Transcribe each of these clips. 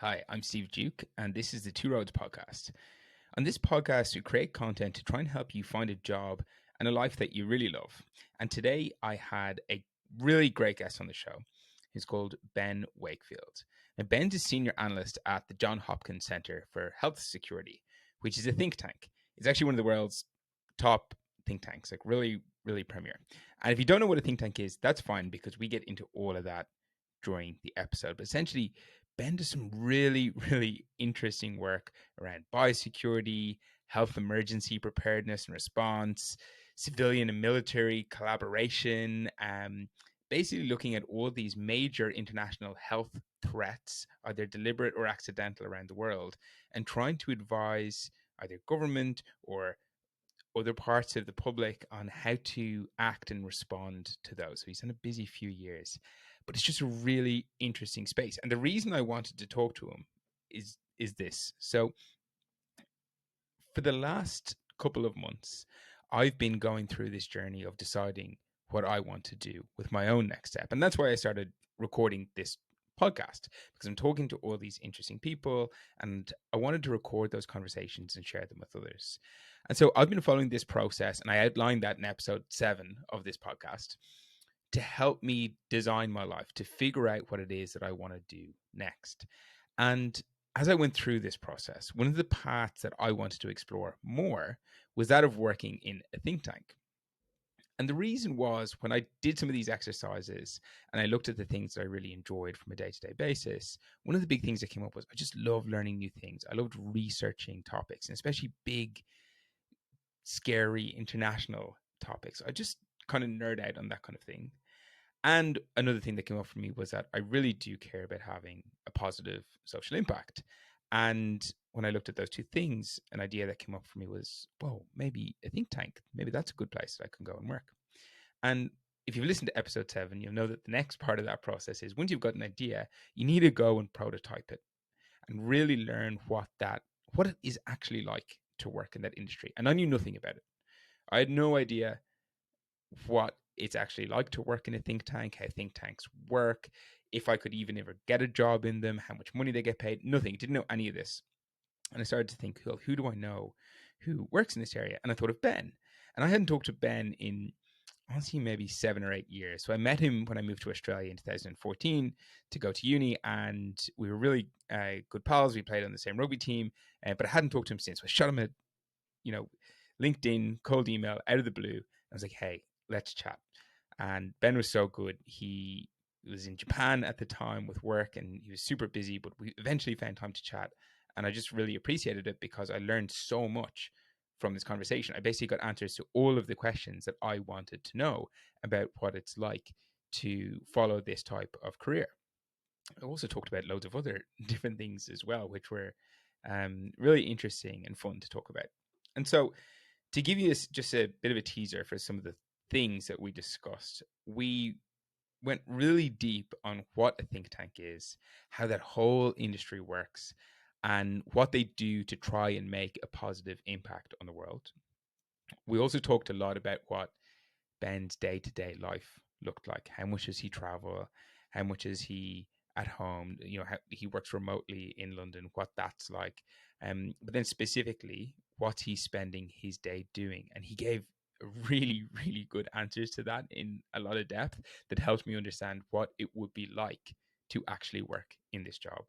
Hi, I'm Steve Duke, and this is the Two Roads podcast. On this podcast, we create content to try and help you find a job and a life that you really love. And today, I had a really great guest on the show. He's called Ben Wakefield. Now, Ben's a senior analyst at the Johns Hopkins Center for Health Security, which is a think tank. It's actually one of the world's top think tanks, like really, really premier. And if you don't know what a think tank is, that's fine because we get into all of that during the episode. But essentially, Ben does some really, really interesting work around biosecurity, health emergency preparedness and response, civilian and military collaboration, basically looking at all these major international health threats, either deliberate or accidental around the world, and trying to advise either government or other parts of the public on how to act and respond to those. So he's had a busy few years, but it's just a really interesting space. And the reason I wanted to talk to him is this. So for the last couple of months, I've been going through this journey of deciding what I want to do with my own next step. And that's why I started recording this podcast, because I'm talking to all these interesting people and I wanted to record those conversations and share them with others. And so I've been following this process, and I outlined that in episode 7 of this podcast to help me design my life, to figure out what it is that I want to do next. And as I went through this process, one of the paths that I wanted to explore more was that of working in a think tank. And the reason was, when I did some of these exercises and I looked at the things that I really enjoyed from a day-to-day basis, one of the big things that came up was I just love learning new things. I loved researching topics, and especially big, scary international topics. I just kind of nerd out on that kind of thing. And another thing that came up for me was that I really do care about having a positive social impact. And when I looked at those two things, an idea that came up for me was, well, maybe a think tank, maybe that's a good place that I can go and work. And if you've listened to episode 7, you'll know that the next part of that process is, once you've got an idea, you need to go and prototype it and really learn what it is actually like to work in that industry. And I knew nothing about it. I had no idea what it's actually like to work in a think tank, how think tanks work, if I could even ever get a job in them, how much money they get paid, nothing. Didn't know any of this. And I started to think, well, who do I know who works in this area? And I thought of Ben. And I hadn't talked to Ben in, honestly, maybe 7 or 8 years. So I met him when I moved to Australia in 2014 to go to uni, and we were really good pals. We played on the same rugby team, but I hadn't talked to him since. So I shot him a, LinkedIn, cold email out of the blue. I was like, hey, let's chat. And Ben was so good. He was in Japan at the time with work, and he was super busy, but we eventually found time to chat. And I just really appreciated it because I learned so much from this conversation. I basically got answers to all of the questions that I wanted to know about what it's like to follow this type of career. I also talked about loads of other different things as well, which were really interesting and fun to talk about. And so, to give you just a bit of a teaser for some of the things that we discussed, we went really deep on what a think tank is, how that whole industry works, and what they do to try and make a positive impact on the world. We also talked a lot about what Ben's day-to-day life looked like. How much does he travel? How much is he at home? How he works remotely in London, what that's like. But then specifically, what's he spending his day doing? And he gave really, really good answers to that in a lot of depth that helped me understand what it would be like to actually work in this job.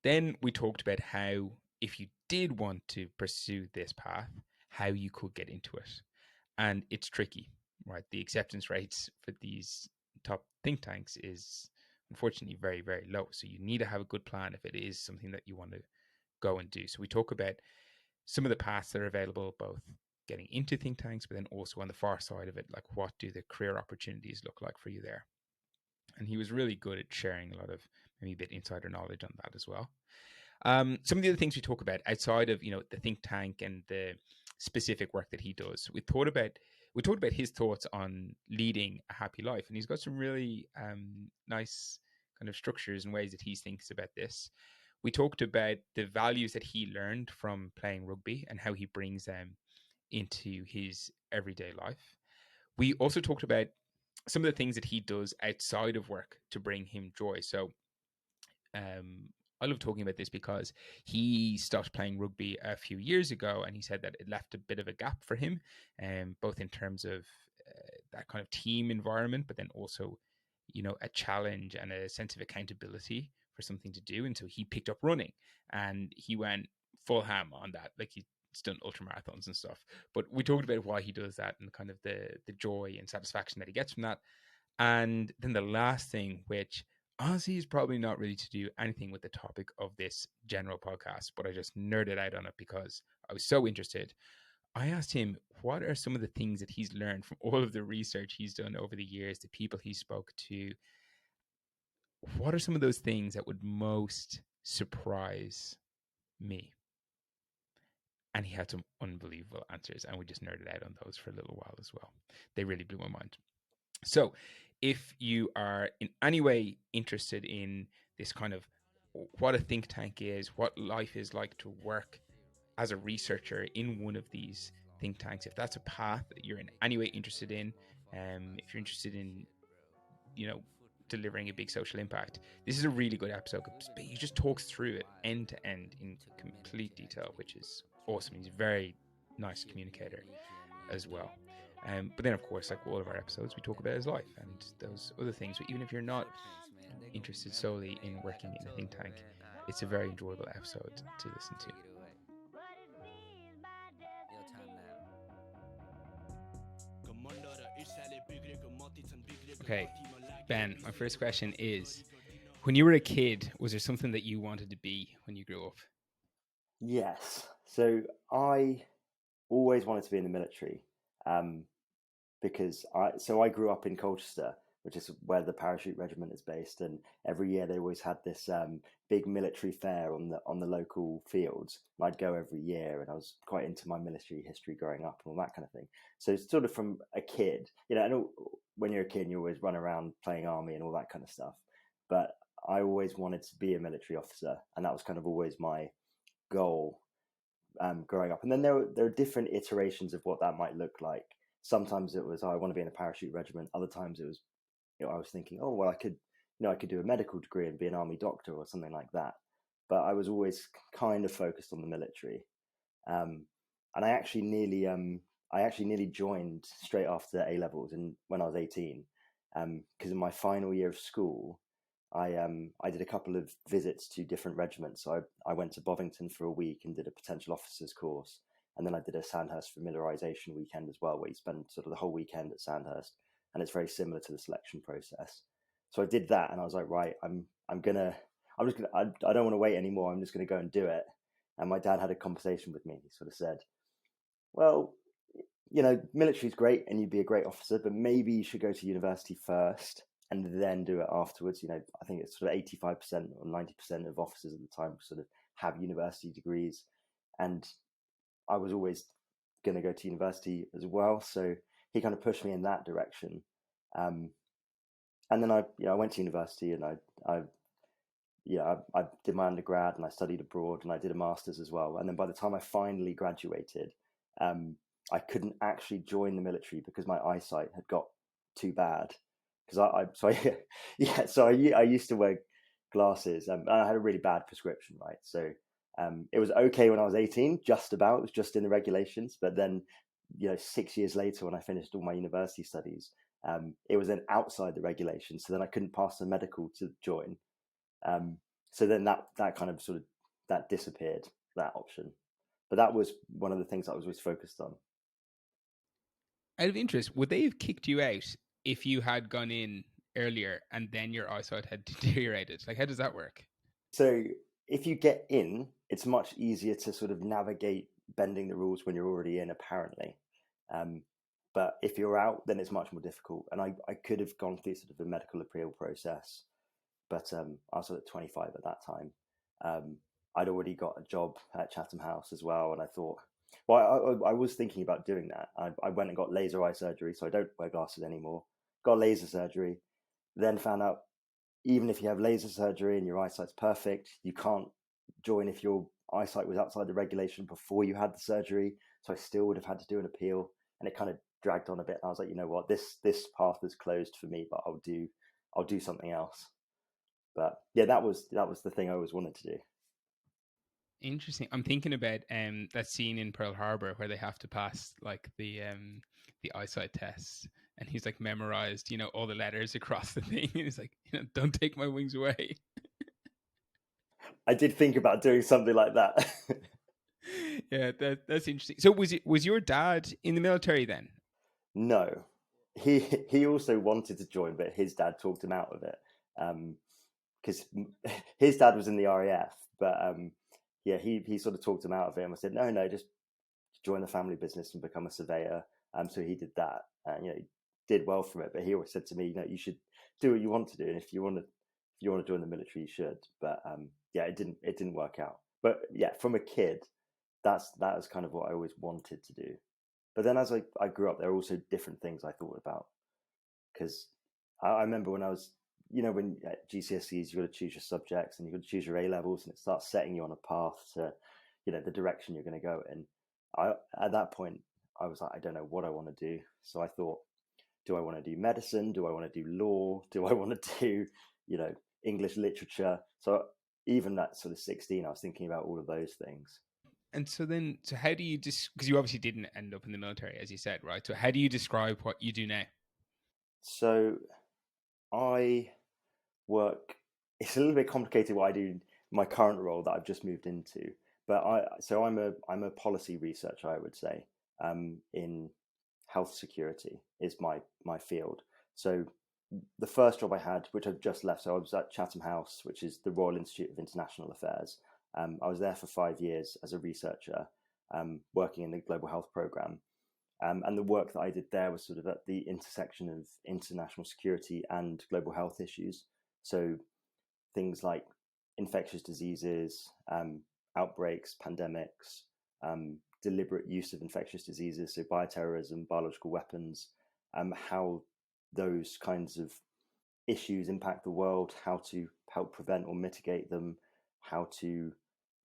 Then we talked about how, if you did want to pursue this path, how you could get into it. And it's tricky, right? The acceptance rates for these top think tanks is unfortunately very, very low. So you need to have a good plan if it is something that you want to go and do. So we talk about some of the paths that are available, both getting into think tanks, but then also on the far side of it, like what do the career opportunities look like for you there? And he was really good at sharing a lot of maybe a bit insider knowledge on that as well. Some of the other things we talk about outside of the think tank and the specific work that he does, we talked about his thoughts on leading a happy life, and he's got some really nice kind of structures and ways that he thinks about this. We talked about the values that he learned from playing rugby and how he brings them into his everyday life. We also talked about some of the things that he does outside of work to bring him joy. So I love talking about this because he stopped playing rugby a few years ago, and he said that it left a bit of a gap for him, both in terms of that kind of team environment, but then also, a challenge and a sense of accountability for something to do. And so he picked up running, and he went full ham on that. Like, he's done ultra marathons and stuff. But we talked about why he does that and kind of the joy and satisfaction that he gets from that. And then the last thing, which honestly is probably not really to do anything with the topic of this general podcast, but I just nerded out on it because I was so interested. I asked him, what are some of the things that he's learned from all of the research he's done over the years, the people he spoke to? What are some of those things that would most surprise me? And he had some unbelievable answers, and we just nerded out on those for a little while as well. They really blew my mind. So if you are in any way interested in this kind of what a think tank is, what life is like to work as a researcher in one of these think tanks, if that's a path that you're in any way interested in, if you're interested in, delivering a big social impact, this is a really good episode. He just talks through it end to end in complete detail, which is awesome. He's a very nice communicator as well. But then, of course, like all of our episodes, we talk about his life and those other things. But even if you're not interested solely in working in a think tank, it's a very enjoyable episode to listen to. Okay, Ben, my first question is, when you were a kid, was there something that you wanted to be when you grew up? Yes. So I always wanted to be in the military, because I grew up in Colchester, which is where the parachute regiment is based, and every year they always had this big military fair on the local fields. And I'd go every year, and I was quite into my military history growing up and all that kind of thing. So sort of from a kid, I know when you're a kid, you always run around playing army and all that kind of stuff. But I always wanted to be a military officer, and that was kind of always my goal growing up. And then there are different iterations of what that might look like. Sometimes it was, I want to be in a parachute regiment. Other times it was, I was thinking, oh well, I could do a medical degree and be an army doctor or something like that. But I was always kind of focused on the military, and I actually nearly joined straight after A levels, and when I was 18, because in my final year of school, I did a couple of visits to different regiments. So I went to Bovington for a week and did a potential officers course. And then I did a Sandhurst familiarization weekend as well, where you spend sort of the whole weekend at Sandhurst. And it's very similar to the selection process. So I did that, and I was like, right, I don't want to wait anymore. I'm just going to go and do it. And my dad had a conversation with me. He sort of said, well, military's great and you'd be a great officer, but maybe you should go to university first and then do it afterwards. I think it's sort of 85% or 90% of officers at the time sort of have university degrees. And I was always going to go to university as well. So he kind of pushed me in that direction. And then I went to university, and I did my undergrad, and I studied abroad, and I did a master's as well. And then by the time I finally graduated, I couldn't actually join the military because my eyesight had got too bad. Because I used to wear glasses, and I had a really bad prescription, right? So it was okay when I was 18, just about. It was just in the regulations. But then, 6 years later, when I finished all my university studies, it was then outside the regulations. So then I couldn't pass the medical to join. So then that kind of sort of that disappeared, that option. But that was one of the things I was always focused on. Out of interest, would they have kicked you out if you had gone in earlier and then your eyesight had deteriorated? Like, how does that work? So if you get in, it's much easier to sort of navigate bending the rules when you're already in, apparently. But if you're out, then it's much more difficult. And I could have gone through sort of a medical appeal process, but I was at 25 at that time. I'd already got a job at Chatham House as well, and I thought, well, I was thinking about doing that. I went and got laser eye surgery, so I don't wear glasses anymore. Got laser surgery, then found out even if you have laser surgery and your eyesight's perfect, you can't join if your eyesight was outside the regulation before you had the surgery. So I still would have had to do an appeal, and it kind of dragged on a bit. And I was like, you know what, this path is closed for me, but I'll do something else. But yeah, that was the thing I always wanted to do. Interesting. I'm thinking about that scene in Pearl Harbor where they have to pass like the eyesight tests, and he's like memorized, all the letters across the thing. And he's like, don't take my wings away. I did think about doing something like that. Yeah, that's interesting. So was your dad in the military then? No, he also wanted to join, but his dad talked him out of it because his dad was in the RAF. But yeah, he sort of talked him out of it, and I said, no, just join the family business and become a surveyor. So he did that, and he did well from it. But he always said to me, you should do what you want to do, and if you want to join the military, you should. But yeah, it didn't work out. But yeah, from a kid, that was kind of what I always wanted to do. But then as I grew up, there were also different things I thought about, because I remember when I was, when at GCSEs, you got to choose your subjects and you got to choose your A levels, and it starts setting you on a path to, the direction you're going to go in. At that point, I was like, I don't know what I want to do. So I thought, do I want to do medicine? Do I want to do law? Do I want to do, English literature? So even at sort of 16, I was thinking about all of those things. And so how do you because you obviously didn't end up in the military, as you said, right? So how do you describe what you do now? So I work. It's a little bit complicated what I do. My current role that I've just moved into, but I'm a policy researcher, I would say, in health security is my field. So the first job I had, which I've just left, so I was at Chatham House, which is the Royal Institute of International Affairs. I was there for 5 years as a researcher, working in the global health program. And the work that I did there was sort of at the intersection of international security and global health issues. So things like infectious diseases, outbreaks, pandemics, deliberate use of infectious diseases, so bioterrorism, biological weapons, how those kinds of issues impact the world, how to help prevent or mitigate them, how to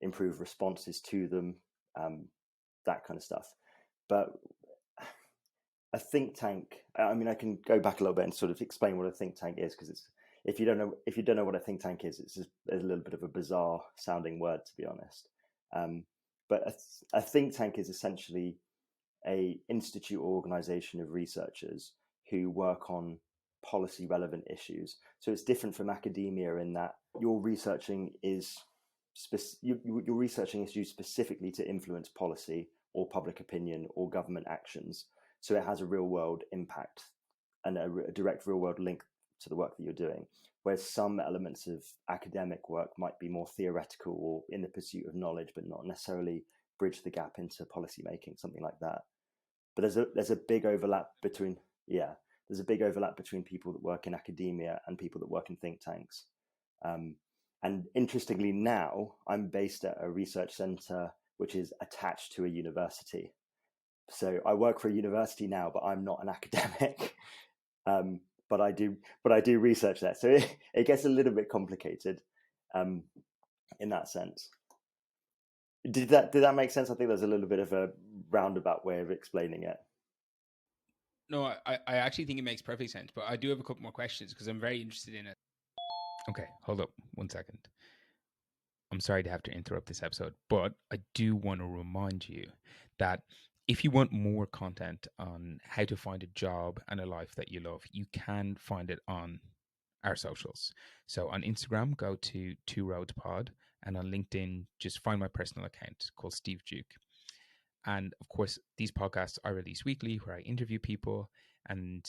improve responses to them, that kind of stuff. But a think tank, I mean, I can go back a little bit and sort of explain what a think tank is, because it's, if you don't know what a think tank is, it's just a little bit of a bizarre sounding word, to be honest. But a think tank is essentially a institute or organization of researchers who work on policy relevant issues. So it's different from academia in that you're researching issues specifically to influence policy or public opinion or government actions. So it has a real world impact and a direct real world link to the work that you're doing. Whereas some elements of academic work might be more theoretical or in the pursuit of knowledge, but not necessarily bridge the gap into policy making, something like that. But there's a big overlap between people that work in academia and people that work in think tanks. And interestingly, now I'm based at a research center which is attached to a university. So I work for a university now, but I'm not an academic. But I do research there. So it gets a little bit complicated in that sense. Did that make sense? I think there's a little bit of a roundabout way of explaining it. No, I actually think it makes perfect sense, but I do have a couple more questions because I'm very interested in it. Okay, hold up 1 second. I'm sorry to have to interrupt this episode, but I do want to remind you that if you want more content on how to find a job and a life that you love, you can find it on our socials. So on Instagram, go to Two Roads Pod, and on LinkedIn, just find my personal account called Steve Duke. And of course, these podcasts are released weekly where I interview people, and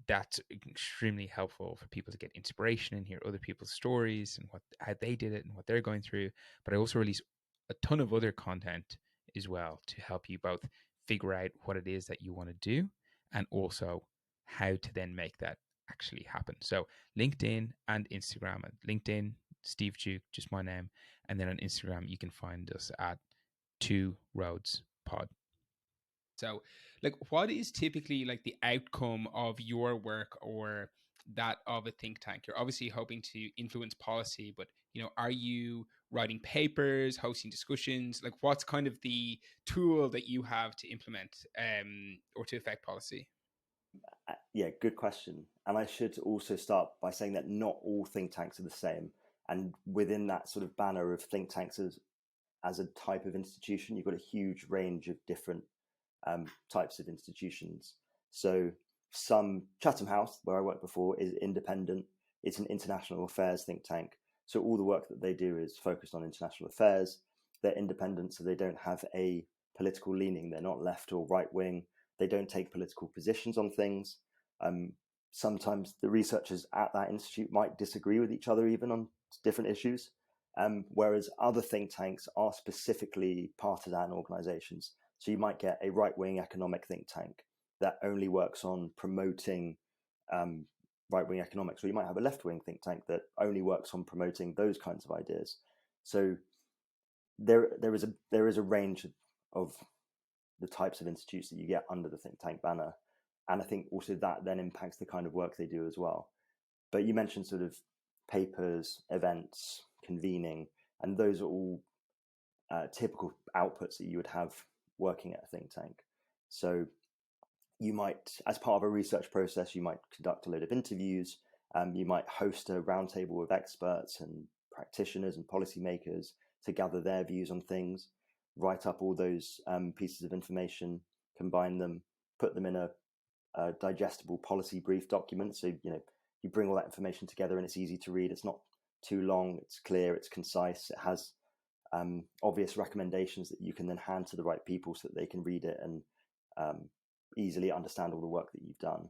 that's extremely helpful for people to get inspiration and hear other people's stories and how they did it and what they're going through. But I also release a ton of other content as well to help you both figure out what it is that you want to do and also how to then make that actually happen. So LinkedIn and Instagram. At LinkedIn, Steve Duke, just my name. And then on Instagram, you can find us at Two Roads Pod. So, like, what is typically like the outcome of your work or that of a think tank? You're obviously hoping to influence policy, but are you writing papers, hosting discussions? Like, what's kind of the tool that you have to implement or to affect policy? Yeah, good question. And I should also start by saying that not all think tanks are the same. And within that sort of banner of think tanks as a type of institution, you've got a huge range of different types of institutions. So some Chatham House, where I worked before, is independent. It's an international affairs think tank. So all the work that they do is focused on international affairs. They're independent, so they don't have a political leaning. They're not left or right wing. They don't take political positions on things. Um, Sometimes the researchers at that institute might disagree with each other even on different issues. Whereas other think tanks are specifically partisan organizations. So you might get a right wing economic think tank that only works on promoting right wing economics, or you might have a left wing think tank that only works on promoting those kinds of ideas. So there is a range of the types of institutes that you get under the think tank banner, and I think also that then impacts the kind of work they do as well. But you mentioned sort of papers, events, convening, and those are all typical outputs that you would have working at a think tank. So you might, as part of a research process, you might conduct a load of interviews. You might host a roundtable of experts and practitioners and policymakers to gather their views on things, write up all those pieces of information, combine them, put them in a digestible policy brief document. So, you bring all that information together and it's easy to read. It's not too long, it's clear, it's concise, it has obvious recommendations that you can then hand to the right people so that they can read it and easily understand all the work that you've done.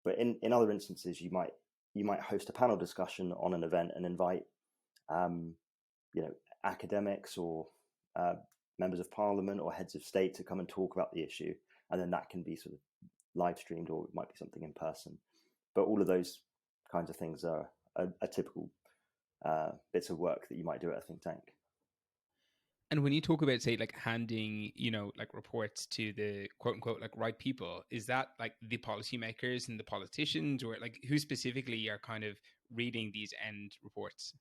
But in other instances, you might host a panel discussion on an event and invite academics or members of parliament or heads of state to come and talk about the issue, and then that can be sort of live streamed, or it might be something in person. But all of those kinds of things are typical bits of work that you might do at a think tank. And when you talk about, say, like handing, like reports to the quote unquote like right people, is that like the policymakers and the politicians, or like who specifically are kind of reading these end reports?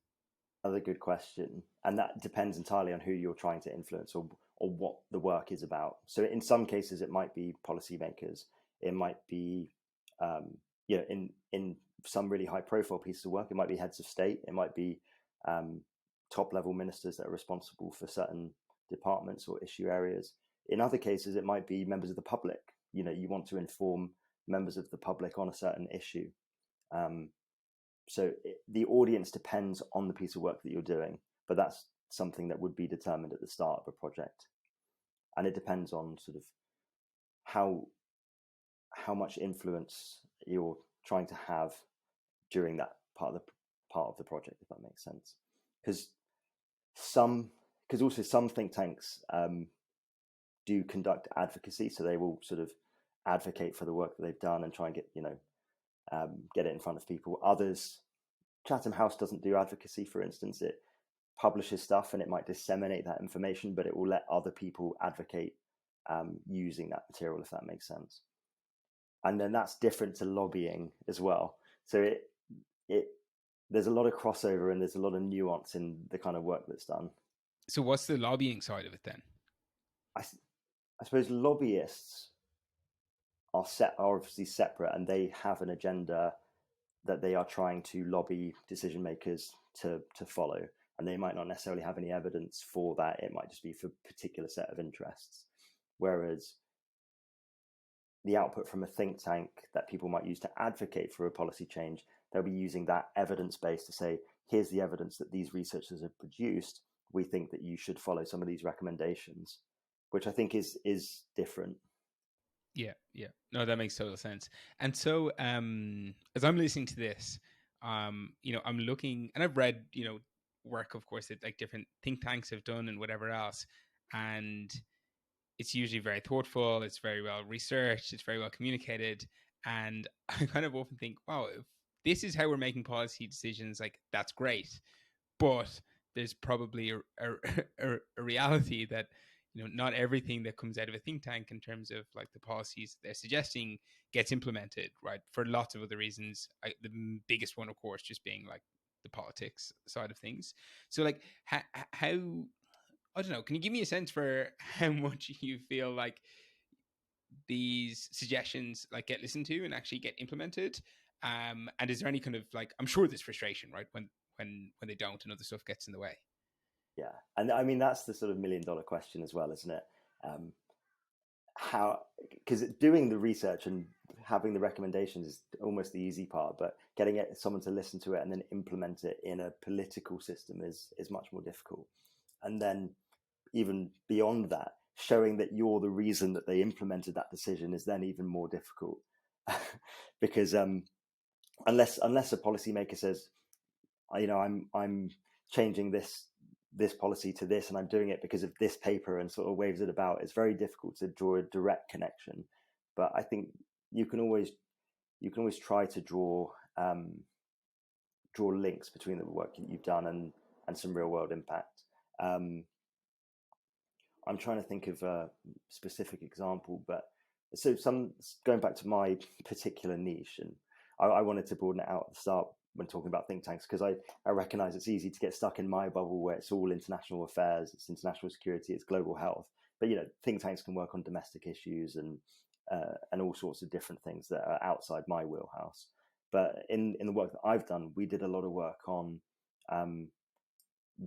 Another good question, and that depends entirely on who you're trying to influence or what the work is about. So in some cases, it might be policymakers. It might be, in some really high profile pieces of work, it might be heads of state. It might be top level ministers that are responsible for certain departments or issue areas. In other cases, it might be members of the public. You want to inform members of the public on a certain issue. So the audience depends on the piece of work that you're doing, but that's something that would be determined at the start of a project, and it depends on sort of how much influence you're trying to have during that part of the project, if that makes sense. Because also some think tanks do conduct advocacy, so they will sort of advocate for the work that they've done and try and get it in front of people. Others, Chatham House doesn't do advocacy, for instance. It publishes stuff and it might disseminate that information, but it will let other people advocate using that material, if that makes sense. And then that's different to lobbying as well. So there's a lot of crossover and there's a lot of nuance in the kind of work that's done. So what's the lobbying side of it then? I suppose lobbyists are obviously separate, and they have an agenda that they are trying to lobby decision makers to follow, and they might not necessarily have any evidence for that. It might just be for a particular set of interests. Whereas the output from a think tank that people might use to advocate for a policy change, they'll be using that evidence base to say, here's the evidence that these researchers have produced. We think that you should follow some of these recommendations, which I think is different. Yeah. No, that makes total sense. And so, as I'm listening to this, I'm looking, and I've read, work, of course, that like different think tanks have done and whatever else, and it's usually very thoughtful. It's very well researched. It's very well communicated, and I kind of often think, wow, if this is how we're making policy decisions, like that's great, but there's probably a reality that not everything that comes out of a think tank in terms of like the policies they're suggesting gets implemented, right, for lots of other reasons. The biggest one, of course, just being like the politics side of things. So like how I don't know, can you give me a sense for how much you feel like these suggestions like get listened to and actually get implemented? And is there any kind of like, I'm sure there's frustration, right, when they don't and other stuff gets in the way? Yeah, and I mean that's the sort of $1 million question as well, isn't it? How, because doing the research and having the recommendations is almost the easy part, but getting someone to listen to it and then implement it in a political system is much more difficult. And then even beyond that, showing that you're the reason that they implemented that decision is then even more difficult. Because unless a policymaker says, I'm changing this policy to this, and I'm doing it because of this paper, and sort of waves it about, it's very difficult to draw a direct connection. But I think you can always try to draw links between the work that you've done and some real world impact. I'm trying to think of a specific example, but so going back to my particular niche, and I wanted to broaden it out at the start when talking about think tanks, because I recognize it's easy to get stuck in my bubble where it's all international affairs, it's international security, it's global health. But think tanks can work on domestic issues and all sorts of different things that are outside my wheelhouse. But in the work that I've done, we did a lot of work on the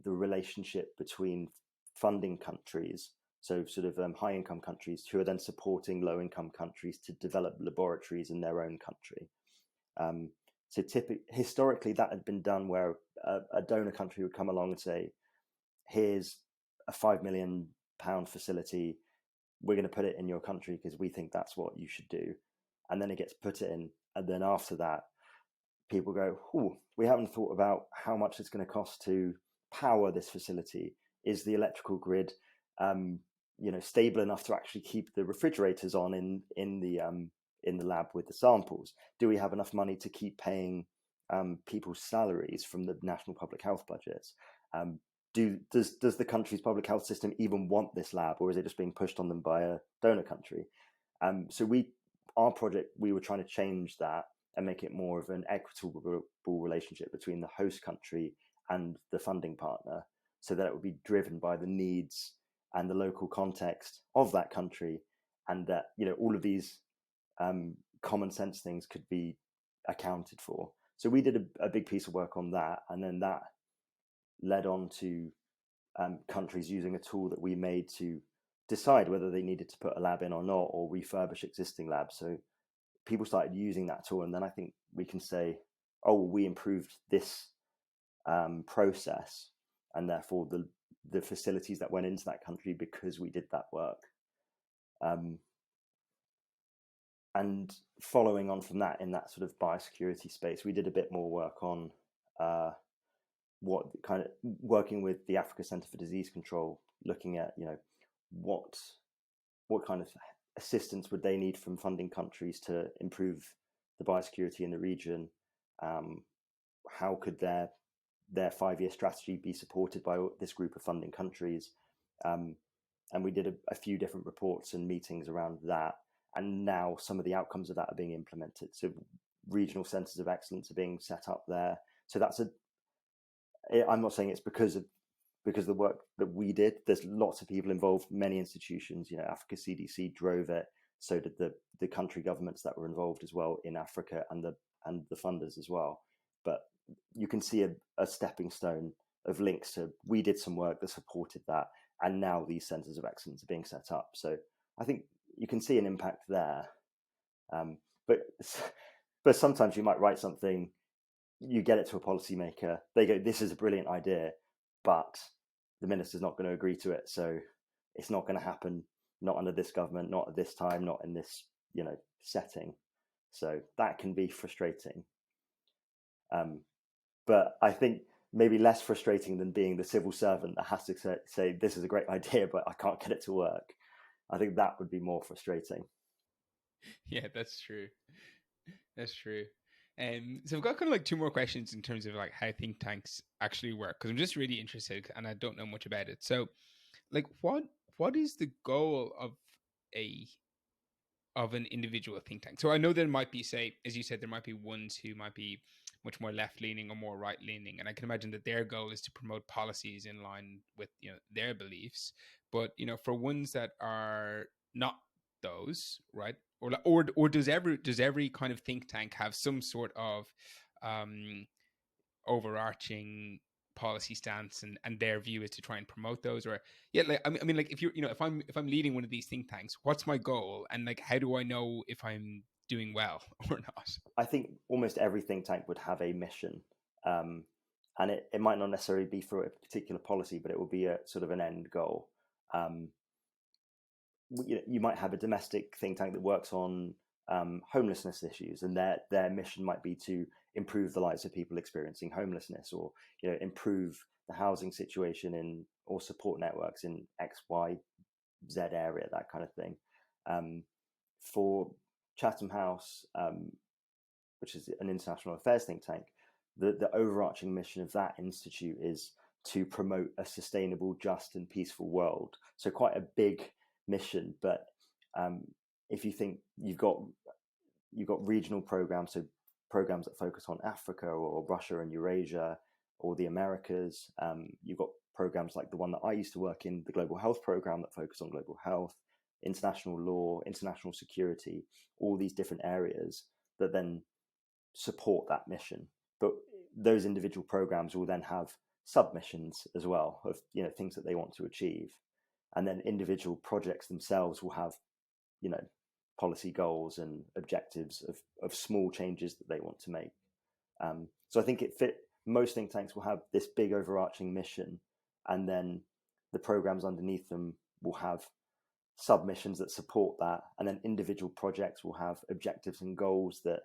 relationship between funding countries, so sort of high income countries who are then supporting low income countries to develop laboratories in their own country. So historically, that had been done where a donor country would come along and say, here's a £5 million facility. We're going to put it in your country because we think that's what you should do. And then it gets put in. And then after that, people go, we haven't thought about how much it's going to cost to power this facility. Is the electrical grid stable enough to actually keep the refrigerators on in the lab with the samples? Do we have enough money to keep paying people's salaries from the national public health budgets? Does the country's public health system even want this lab, or is it just being pushed on them by a donor country? So our project, we were trying to change that and make it more of an equitable relationship between the host country and the funding partner, so that it would be driven by the needs and the local context of that country, and that all of these common sense things could be accounted for. So we did a big piece of work on that, and then that led on to countries using a tool that we made to decide whether they needed to put a lab in or not, or refurbish existing labs. So people started using that tool, and then I think we can say, we improved this process, and therefore the facilities that went into that country because we did that work. And following on from that, in that sort of biosecurity space, we did a bit more work on what kind of working with the Africa Centre for Disease Control, looking at what kind of assistance would they need from funding countries to improve the biosecurity in the region. How could their 5-year strategy be supported by this group of funding countries? And we did a few different reports and meetings around that. And now some of the outcomes of that are being implemented. So regional centres of excellence are being set up there. So I'm not saying it's because of the work that we did. There's lots of people involved, many institutions. Africa CDC drove it. So did the country governments that were involved as well in Africa, and the funders as well. But you can see a stepping stone of links to, we did some work that supported that, and now these centres of excellence are being set up. So I think you can see an impact there. But sometimes you might write something, you get it to a policymaker, they go, this is a brilliant idea, but the minister's not going to agree to it, so it's not going to happen, not under this government, not at this time, not in this setting. So that can be frustrating. But I think maybe less frustrating than being the civil servant that has to say this is a great idea, but I can't get it to work. I think that would be more frustrating. Yeah, that's true. That's true. So I've got kind of like 2 more questions in terms of like how think tanks actually work, because I'm just really interested and I don't know much about it. So, like, what is the goal of an individual think tank? So I know there might be, say, as you said, there might be ones who might be much more left leaning or more right leaning, and I can imagine that their goal is to promote policies in line with their beliefs. But for ones that are not those, right? Or does every kind of think tank have some sort of um, overarching policy stance, and their view is to try and promote those? Or yeah, like I mean like if you're, if I'm leading one of these think tanks, what's my goal, and like how do I know if I'm doing well or not? I think almost every think tank would have a mission, um, and it might not necessarily be for a particular policy, but it will be a sort of an end goal. Um, you might have a domestic think tank that works on homelessness issues, and their mission might be to improve the lives of people experiencing homelessness, or improve the housing situation in or support networks in X, Y, Z area, that kind of thing. For Chatham House, which is an international affairs think tank, the overarching mission of that institute is to promote a sustainable, just, and peaceful world. So quite a big mission, but if you think you've got regional programs, so programs that focus on Africa or Russia and Eurasia or the Americas, you've got programs like the one that I used to work in, the Global Health Program, that focus on global health, international law, international security, all these different areas that then support that mission. But those individual programs will then have submissions as well of things that they want to achieve, and then individual projects themselves will have policy goals and objectives of small changes that they want to make. So I think most think tanks will have this big overarching mission, and then the programs underneath them will have submissions that support that, and then individual projects will have objectives and goals that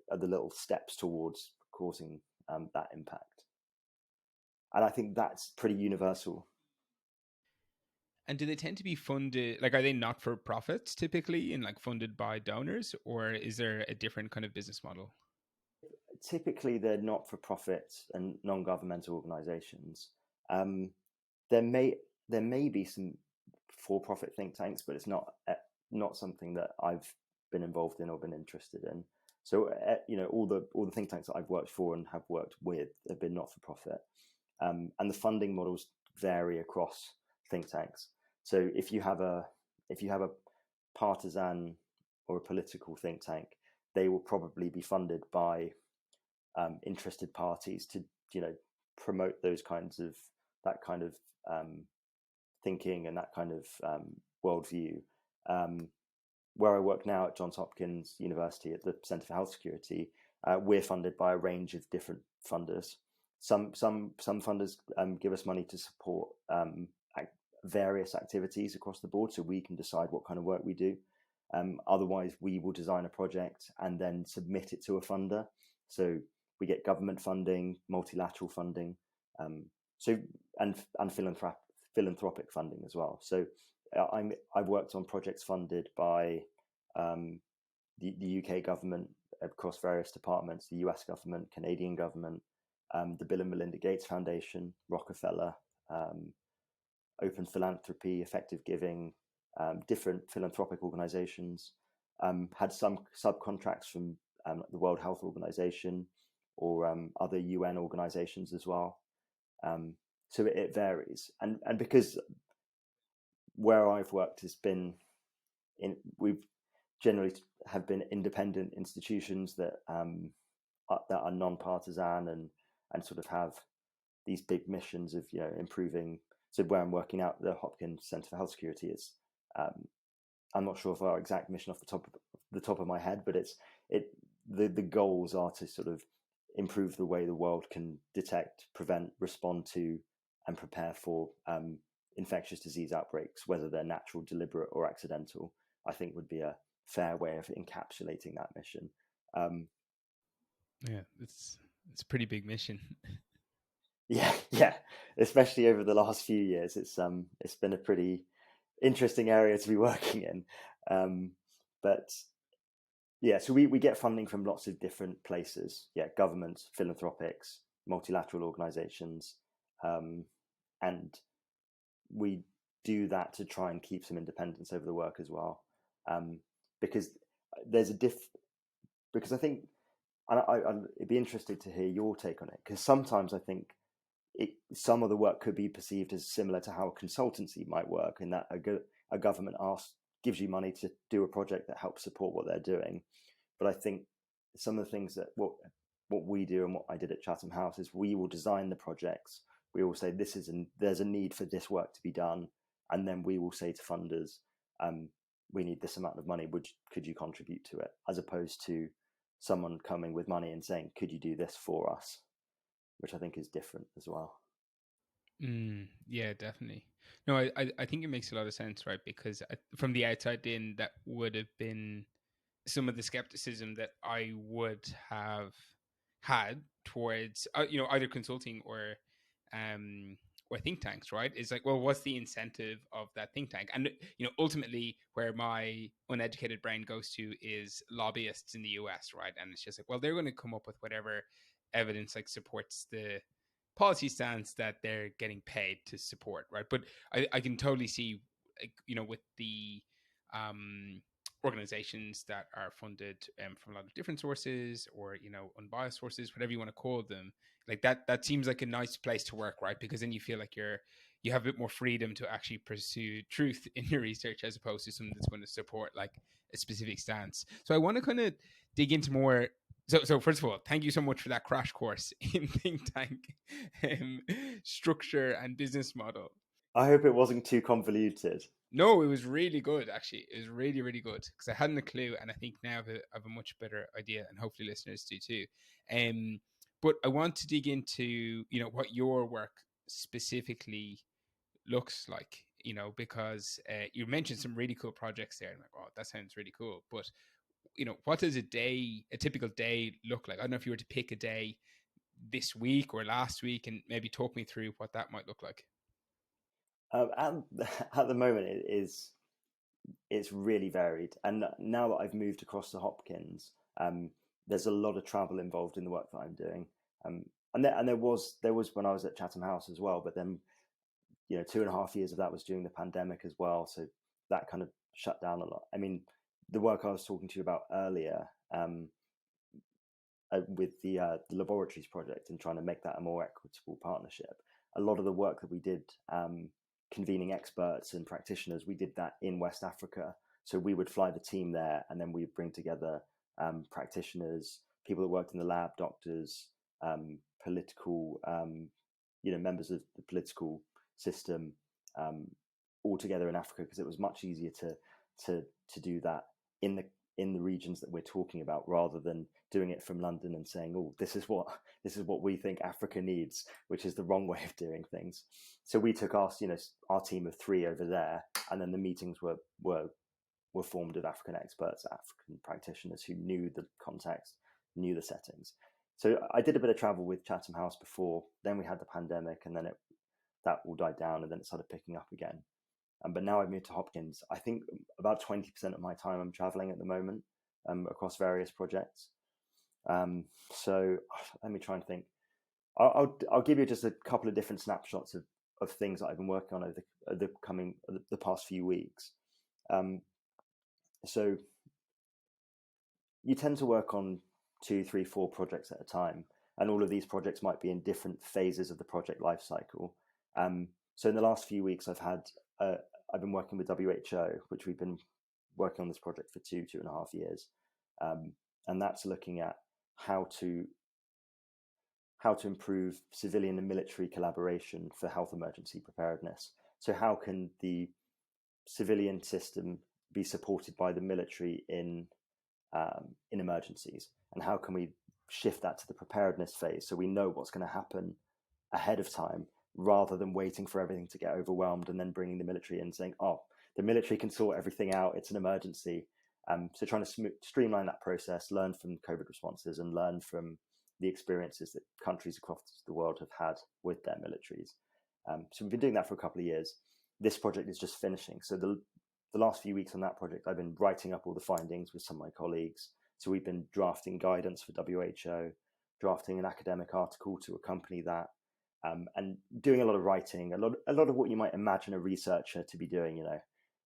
are the little steps towards causing that impact. And I think that's pretty universal. And do they tend to be funded, like, are they not for profits typically, and like funded by donors, or is there a different kind of business model? Typically, they're not for profit and non-governmental organizations. There may be some for-profit think tanks, but it's not something that I've been involved in or been interested in. So all the think tanks that I've worked for and have worked with have been not for profit, and the funding models vary across think tanks. So if you have a partisan or a political think tank, they will probably be funded by interested parties to promote that kind of thinking and that kind of worldview. Where I work now at Johns Hopkins University at the Centre for Health Security, we're funded by a range of different funders. Some funders give us money to support various activities across the board, so we can decide what kind of work we do. Otherwise, we will design a project and then submit it to a funder. So we get government funding, multilateral funding, and philanthropic funding as well. So I've worked on projects funded by the UK government across various departments, the US government, Canadian government, the Bill and Melinda Gates Foundation, Rockefeller, Open Philanthropy, Effective Giving, different philanthropic organizations, had some subcontracts from the World Health Organization or other UN organizations as well. So it varies. And because where I've worked has been we've generally have been independent institutions that are non-partisan and sort of have these big missions of improving. So where I'm working out, the Hopkins Centre for Health Security, is I'm not sure of our exact mission off the top of my head, but the goals are to sort of improve the way the world can detect, prevent, respond to, and prepare for infectious disease outbreaks, whether they're natural, deliberate, or accidental. I think would be a fair way of encapsulating that mission. Yeah, it's a pretty big mission. Yeah, especially over the last few years, it's been a pretty interesting area to be working in. But yeah, so we get funding from lots of different places. Yeah, governments, philanthropics, multilateral organizations, and we do that to try and keep some independence over the work as well. Because there's because I think, and I'd be interested to hear your take on it, because sometimes I think some of the work could be perceived as similar to how a consultancy might work, in that a government asks gives you money to do a project that helps support what they're doing. But I think some of the things that what we do and what I did at Chatham House is we will design the projects. We will say there's a need for this work to be done, and then we will say to funders, we need this amount of money. Could you contribute to it? As opposed to someone coming with money and saying, could you do this for us? Which I think is different as well. Yeah, definitely. No, I think it makes a lot of sense, right? Because from the outside in, that would have been some of the skepticism that I would have had towards either consulting or think tanks, right? It's like, well, what's the incentive of that think tank? And ultimately where my uneducated brain goes to is lobbyists in the US, right? And it's just like, well, they're going to come up with whatever evidence like supports the policy stance that they're getting paid to support, right? But I can totally see, like, with the organizations that are funded from a lot of different sources, or unbiased sources, whatever you want to call them, like that seems like a nice place to work, right? Because then you feel like you have a bit more freedom to actually pursue truth in your research, as opposed to something that's going to support like a specific stance. So I want to kind of dig into more. So first of all, thank you so much for that crash course in think tank structure and business model. I hope it wasn't too convoluted. No, it was really good, actually. It was really, really good, because I hadn't a clue, and I think now I have a much better idea, and hopefully listeners do too. But I want to dig into, what your work specifically looks like, because you mentioned some really cool projects there. And like, oh, that sounds really cool. But, what does a typical day look like? I don't know if you were to pick a day this week or last week, and maybe talk me through what that might look like. At the moment, it's really varied. And now that I've moved across to Hopkins, there's a lot of travel involved in the work that I'm doing. And there was when I was at Chatham House as well. But then 2.5 years of that was during the pandemic as well, so that kind of shut down a lot. I mean, the work I was talking to you about earlier, with the laboratories project and trying to make that a more equitable partnership, a lot of the work that we did, convening experts and practitioners, we did that in West Africa. So we would fly the team there, and then we'd bring together practitioners, people that worked in the lab, doctors, political, members of the political system, all together in Africa, because it was much easier to do that in the regions that we're talking about, rather than doing it from London and saying, oh, this is what we think Africa needs, which is the wrong way of doing things. So we took our team of 3 over there, and then the meetings were formed of African experts, African practitioners who knew the context, knew the settings. So I did a bit of travel with Chatham House before. Then we had the pandemic, and then that all died down, and then it started picking up again. But now I've moved to Hopkins. I think about 20% of my time I'm traveling at the moment, across various projects. So let me try and think. I'll give you just a couple of different snapshots of things that I've been working on over the past few weeks. So you tend to work on 2, 3, 4 projects at a time, and all of these projects might be in different phases of the project lifecycle. So in the last few weeks, I've been working with WHO, which we've been working on this project for 2.5 years, and that's looking at how to improve civilian and military collaboration for health emergency preparedness. So how can the civilian system be supported by the military in emergencies, and how can we shift that to the preparedness phase, so we know what's going to happen ahead of time, rather than waiting for everything to get overwhelmed and then bringing the military in and saying, oh, the military can sort everything out, it's an emergency. So trying to streamline that process, learn from COVID responses, and learn from the experiences that countries across the world have had with their militaries. So we've been doing that for a couple of years. This project is just finishing. So the last few weeks on that project, I've been writing up all the findings with some of my colleagues. So we've been drafting guidance for WHO, drafting an academic article to accompany that, and doing a lot of writing, a lot of what you might imagine a researcher to be doing,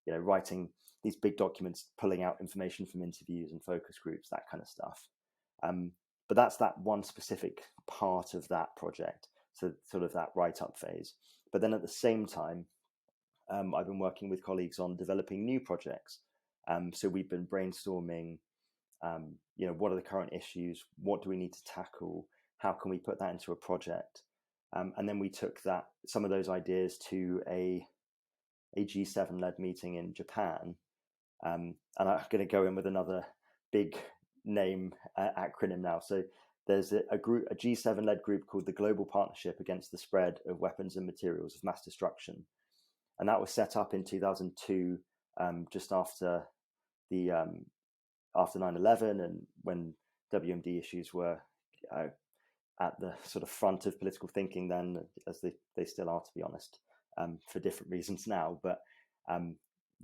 writing these big documents, pulling out information from interviews and focus groups, that kind of stuff. But that's that one specific part of that project, so sort of that write-up phase. But then at the same time, I've been working with colleagues on developing new projects. So we've been brainstorming, what are the current issues? What do we need to tackle? How can we put that into a project? And then we took some of those ideas to a G7-led meeting in Japan. And I'm going to go in with another big name acronym now. So there's a G7-led group called the Global Partnership Against the Spread of Weapons and Materials of Mass Destruction. And that was set up in 2002, just after 9/11, and when WMD issues were at the sort of front of political thinking then, as they still are, to be honest, for different reasons now. But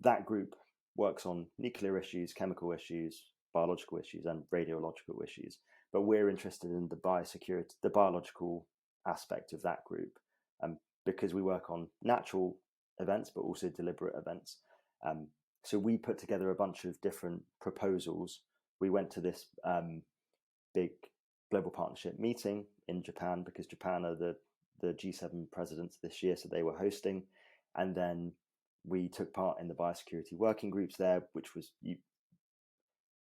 that group works on nuclear issues, chemical issues, biological issues, and radiological issues. But we're interested in the biosecurity, the biological aspect of that group, because we work on natural events, but also deliberate events. So we put together a bunch of different proposals. We went to this big global partnership meeting in Japan, because Japan are the G7 presidents this year, so they were hosting. And then we took part in the biosecurity working groups there, which was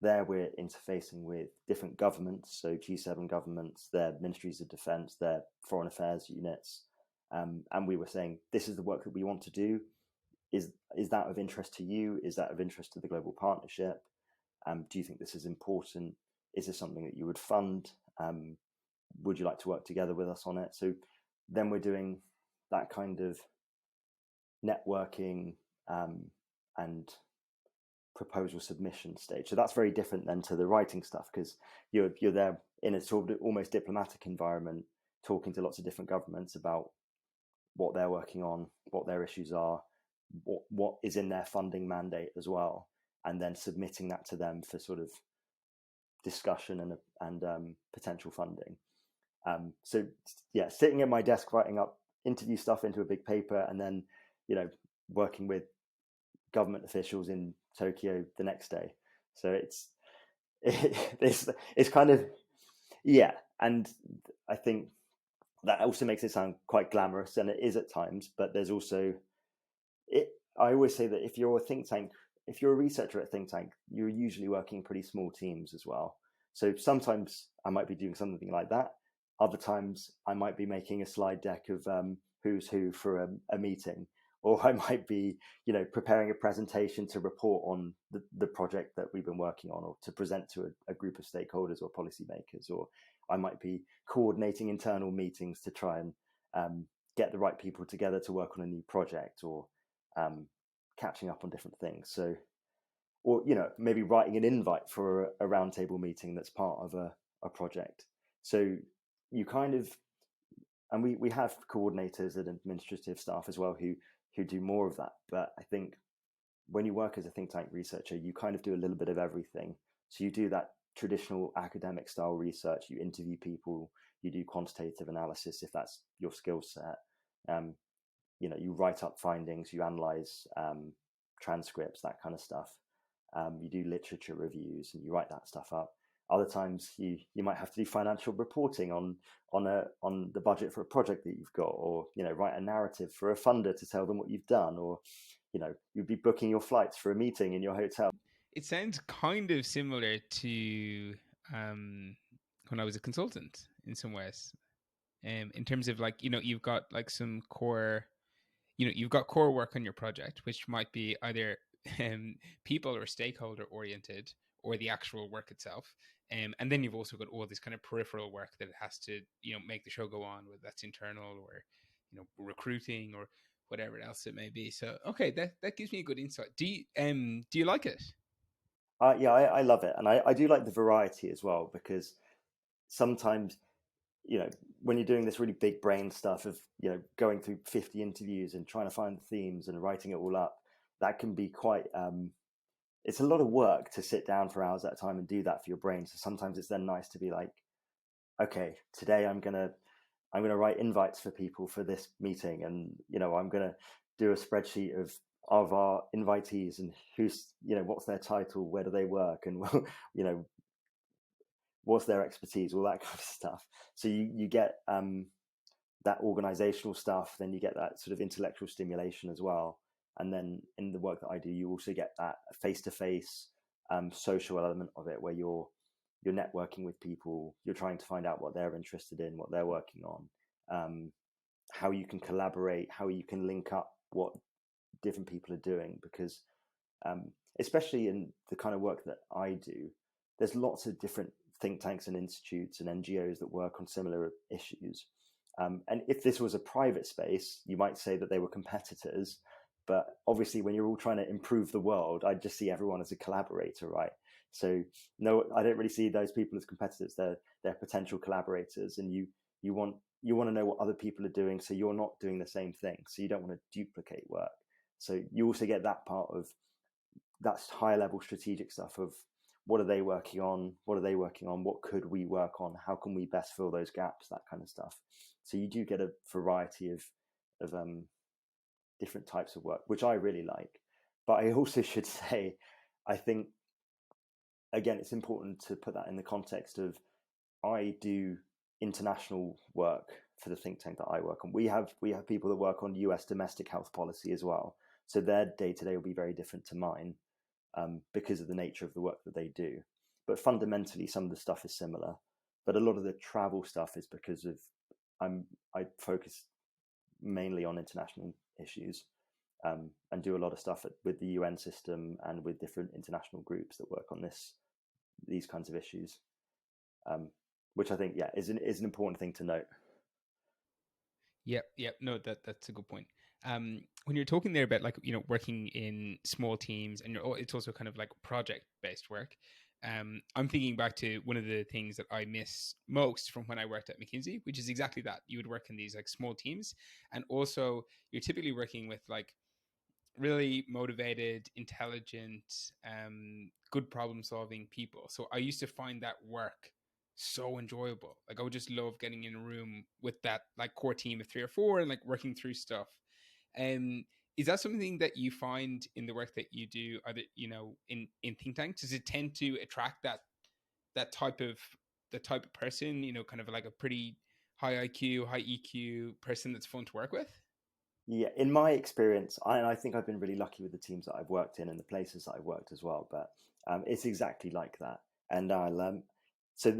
there we're interfacing with different governments, so G7 governments, their ministries of defense, their foreign affairs units. And we were saying, this is the work that we want to do. Is that of interest to you? Is that of interest to the global partnership? Do you think this is important? Is this something that you would fund? Would you like to work together with us on it? So then we're doing that kind of networking and proposal submission stage. So that's very different then to the writing stuff, because you're there in a sort of almost diplomatic environment, talking to lots of different governments about what they're working on, what their issues are, what is in their funding mandate as well, and then submitting that to them for sort of discussion and potential funding. So yeah, sitting at my desk writing up interview stuff into a big paper, and then working with government officials in Tokyo the next day. So it's kind of, yeah, and I think that also makes it sound quite glamorous, and it is at times. But there's also I always say that if you're a think tank, if you're a researcher at a think tank, you're usually working in pretty small teams as well. So sometimes I might be doing something like that. Other times I might be making a slide deck of who's who for a meeting, or I might be, preparing a presentation to report on the project that we've been working on, or to present to a group of stakeholders or policymakers, or I might be coordinating internal meetings to try and get the right people together to work on a new project, or catching up on different things. So, or maybe writing an invite for a roundtable meeting that's part of a project. So you kind of, and we have coordinators and administrative staff as well who do more of that. But I think when you work as a think tank researcher, you kind of do a little bit of everything. So you do that traditional academic style research, you interview people, you do quantitative analysis if that's your skill set. You write up findings, you analyze transcripts, that kind of stuff. You do literature reviews and you write that stuff up. Other times you might have to do financial reporting on the budget for a project that you've got, or write a narrative for a funder to tell them what you've done, or you'd be booking your flights for a meeting in your hotel. It sounds kind of similar to when I was a consultant in some ways, in terms of you've got some core, you've got core work on your project, which might be either people or stakeholder oriented, or the actual work itself. And then you've also got all this kind of peripheral work that has to, make the show go on, whether that's internal or, recruiting or whatever else it may be. So, okay, that gives me a good insight. Do you like it? Yeah, I love it. And I do like the variety as well, because sometimes, when you're doing this really big brain stuff of, going through 50 interviews and trying to find the themes and writing it all up, that can be quite, it's a lot of work to sit down for hours at a time and do that for your brain. So sometimes it's then nice to be like, okay, today I'm gonna write invites for people for this meeting, and I'm gonna do a spreadsheet of our invitees and who's what's their title, where do they work, and what's their expertise, all that kind of stuff. So you get that organizational stuff, then you get that sort of intellectual stimulation as well. And then in the work that I do, you also get that face-to-face social element of it, where you're networking with people, you're trying to find out what they're interested in, what they're working on, how you can collaborate, how you can link up what different people are doing. Because especially in the kind of work that I do, there's lots of different think tanks and institutes and NGOs that work on similar issues. And if this was a private space, you might say that they were competitors. But obviously, when you're all trying to improve the world, I just see everyone as a collaborator, right? So no, I don't really see those people as competitors. They're potential collaborators, and you want to know what other people are doing, so you're not doing the same thing. So you don't want to duplicate work. So you also get that part of that's higher level strategic stuff of what are they working on? What are they working on? What could we work on? How can we best fill those gaps? That kind of stuff. So you do get a variety of different types of work, which I really like. But I also should say, I think, again, it's important to put that in the context of I do international work for the think tank that I work on. We have people that work on US domestic health policy as well. So their day-to-day will be very different to mine because of the nature of the work that they do. But fundamentally, some of the stuff is similar. But a lot of the travel stuff is because of I focus mainly on international issues and do a lot of stuff with the UN system and with different international groups that work on these kinds of issues, which I think is an important thing to note. Yeah, no, that's a good point. When you're talking there about working in small teams, and it's also kind of like project based work. I'm thinking back to one of the things that I miss most from when I worked at McKinsey, which is exactly that. You would work in these like small teams, and also you're typically working with like really motivated, intelligent, good problem solving people. So I used to find that work so enjoyable. Like I would just love getting in a room with that like core team of 3 or 4 and like working through stuff. Is that something that you find in the work that you do, either in think tanks? Does it tend to attract that type of person? Kind of like a pretty high IQ, high EQ person that's fun to work with. Yeah, in my experience, I think I've been really lucky with the teams that I've worked in and the places that I've worked as well. But it's exactly like that. And so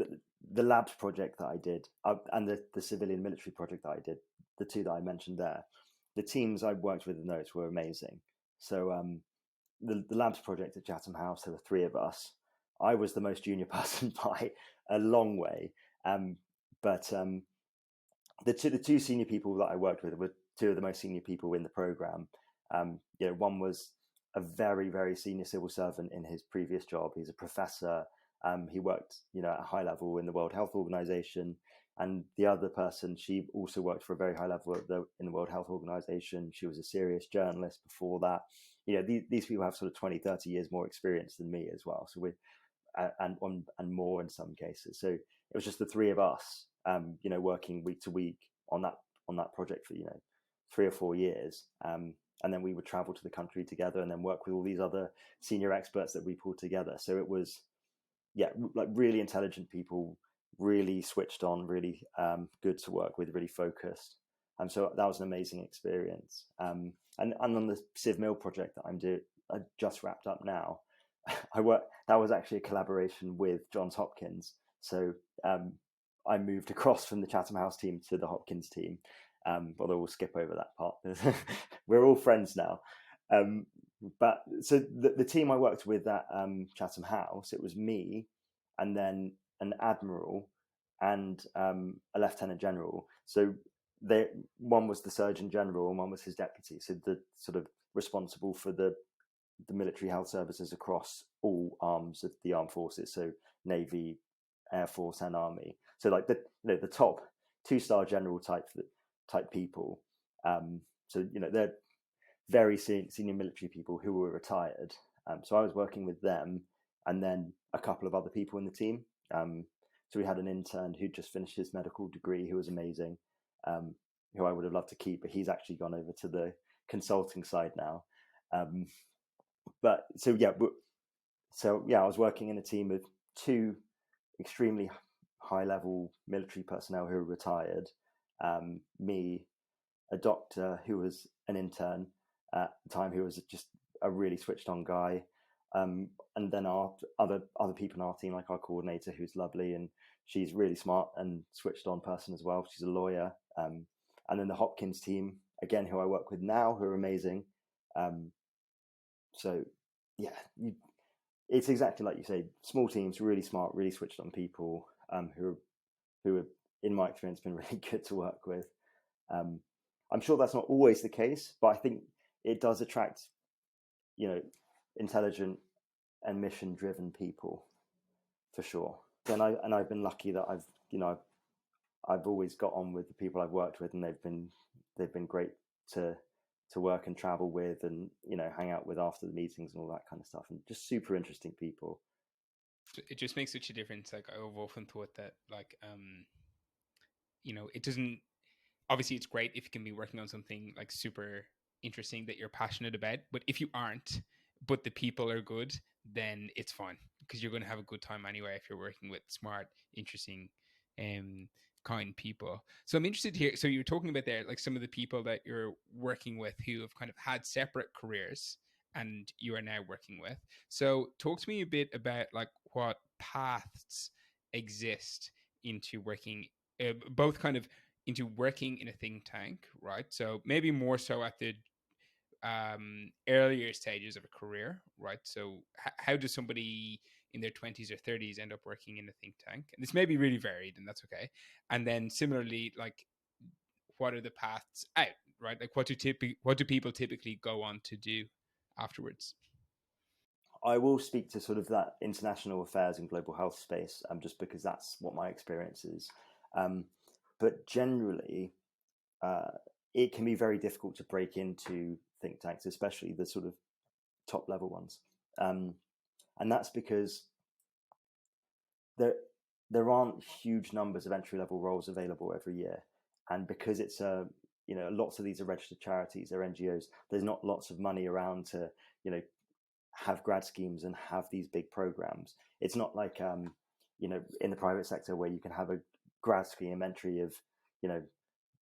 the labs project that I did and the civilian military project that I did, the two that I mentioned there, the teams I worked with in those were amazing. So the labs project at Chatham House, there were 3 of us. I was the most junior person by a long way. But the two senior people that I worked with were 2 of the most senior people in the program. One was a very, very senior civil servant in his previous job. He's a professor. He worked, at a high level in the World Health Organization. And the other person, she also worked for a very high level in the World Health Organization. She was a serious journalist before that. These people have sort of 20, 30 years more experience than me as well. So and more in some cases. So it was just the 3 of us, working week to week on that project for 3 or 4 years, and then we would travel to the country together and then work with all these other senior experts that we pulled together. So it was, like really intelligent people, really switched on, really good to work with, really focused. So that was an amazing experience. And on the Civ Mill project that I just wrapped up now. That was actually a collaboration with Johns Hopkins. So I moved across from the Chatham House team to the Hopkins team. Although we'll skip over that part. We're all friends now. But so the team I worked with at Chatham House, it was me and then an admiral and a lieutenant general. So one was the Surgeon General and one was his deputy. So the sort of responsible for the military health services across all arms of the armed forces, so Navy, Air Force, and Army. So like the top 2-star general type people. So they're very senior military people who were retired. So I was working with them, and then a couple of other people in the team. So we had an intern who just finished his medical degree, who was amazing, who I would have loved to keep, but he's actually gone over to the consulting side now. But I was working in a team of 2 extremely high-level military personnel who were retired, me, a doctor who was an intern, at the time, who was just a really switched on guy. And then our other people in our team, like our coordinator, who's lovely, and she's really smart and switched on person as well. She's a lawyer. And then the Hopkins team, again, who I work with now, who are amazing. So yeah, it's exactly like you say, small teams, really smart, really switched on people, who have, in my experience, been really good to work with. I'm sure that's not always the case, but I think it does attract, intelligent and mission-driven people, for sure. And I've been lucky that I've always got on with the people I've worked with, and they've been great to work and travel with, and hang out with after the meetings and all that kind of stuff, and just super interesting people. It just makes such a difference. Like, I've often thought that, like, it doesn't, obviously it's great if you can be working on something like super interesting that you're passionate about, but if you aren't, but the people are good, then it's fine, because you're going to have a good time anyway if you're working with smart, interesting, kind people. So I'm interested to hear, so you're talking about there, like, some of the people that you're working with who have kind of had separate careers and you are now working with. So talk to me a bit about, like, what paths exist into working, both kind of into working in a think tank, right? So maybe more so at the earlier stages of a career, right? So how does somebody in their 20s or 30s end up working in a think tank? And this may be really varied, and that's okay. And then similarly, like, what are the paths out, right? Like, what do people typically go on to do afterwards? I will speak to sort of that international affairs and global health space, just because that's what my experience is. But generally, it can be very difficult to break into think tanks, especially the sort of top level ones. And that's because there aren't huge numbers of entry level roles available every year. And because it's lots of these are registered charities, they're NGOs, there's not lots of money around to, have grad schemes and have these big programs. It's not like, in the private sector where you can have a grad scheme entry of,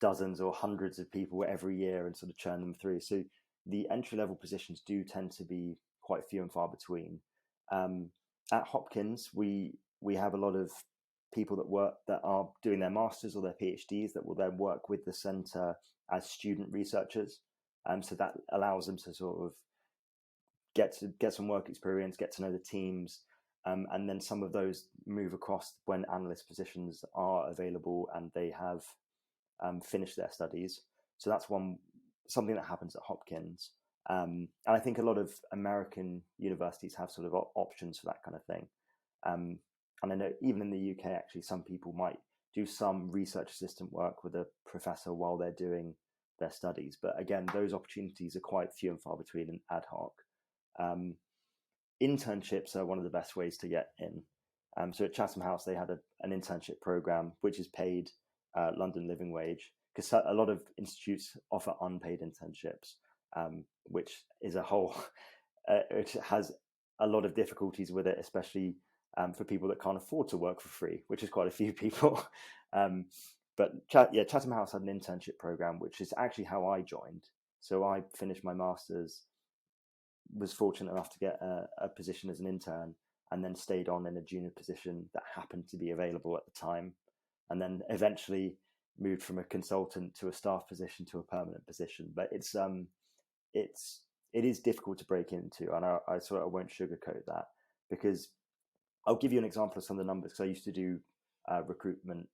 dozens or hundreds of people every year and sort of churn them through. So the entry level positions do tend to be quite few and far between. At Hopkins, we have a lot of people that are doing their masters or their PhDs that will then work with the centre as student researchers. So that allows them to sort of get some work experience, get to know the teams, and then some of those move across when analyst positions are available and they have finished their studies. So that's something that happens at Hopkins. And I think a lot of American universities have sort of options for that kind of thing. And I know even in the UK, actually, some people might do some research assistant work with a professor while they're doing their studies. But again, those opportunities are quite few and far between and ad hoc. Internships are one of the best ways to get in. So at Chatham House, they had an internship program, which is paid London living wage, because a lot of institutes offer unpaid internships, which is a whole, it has a lot of difficulties with it, especially for people that can't afford to work for free, which is quite a few people. But Chatham House had an internship program, which is actually how I joined. So I finished my master's, was fortunate enough to get a position as an intern, and then stayed on in a junior position that happened to be available at the time, and then eventually moved from a consultant to a staff position to a permanent position. But it is difficult to break into, and I sort of won't sugarcoat that, because I'll give you an example of some of the numbers, because I used to do recruitment,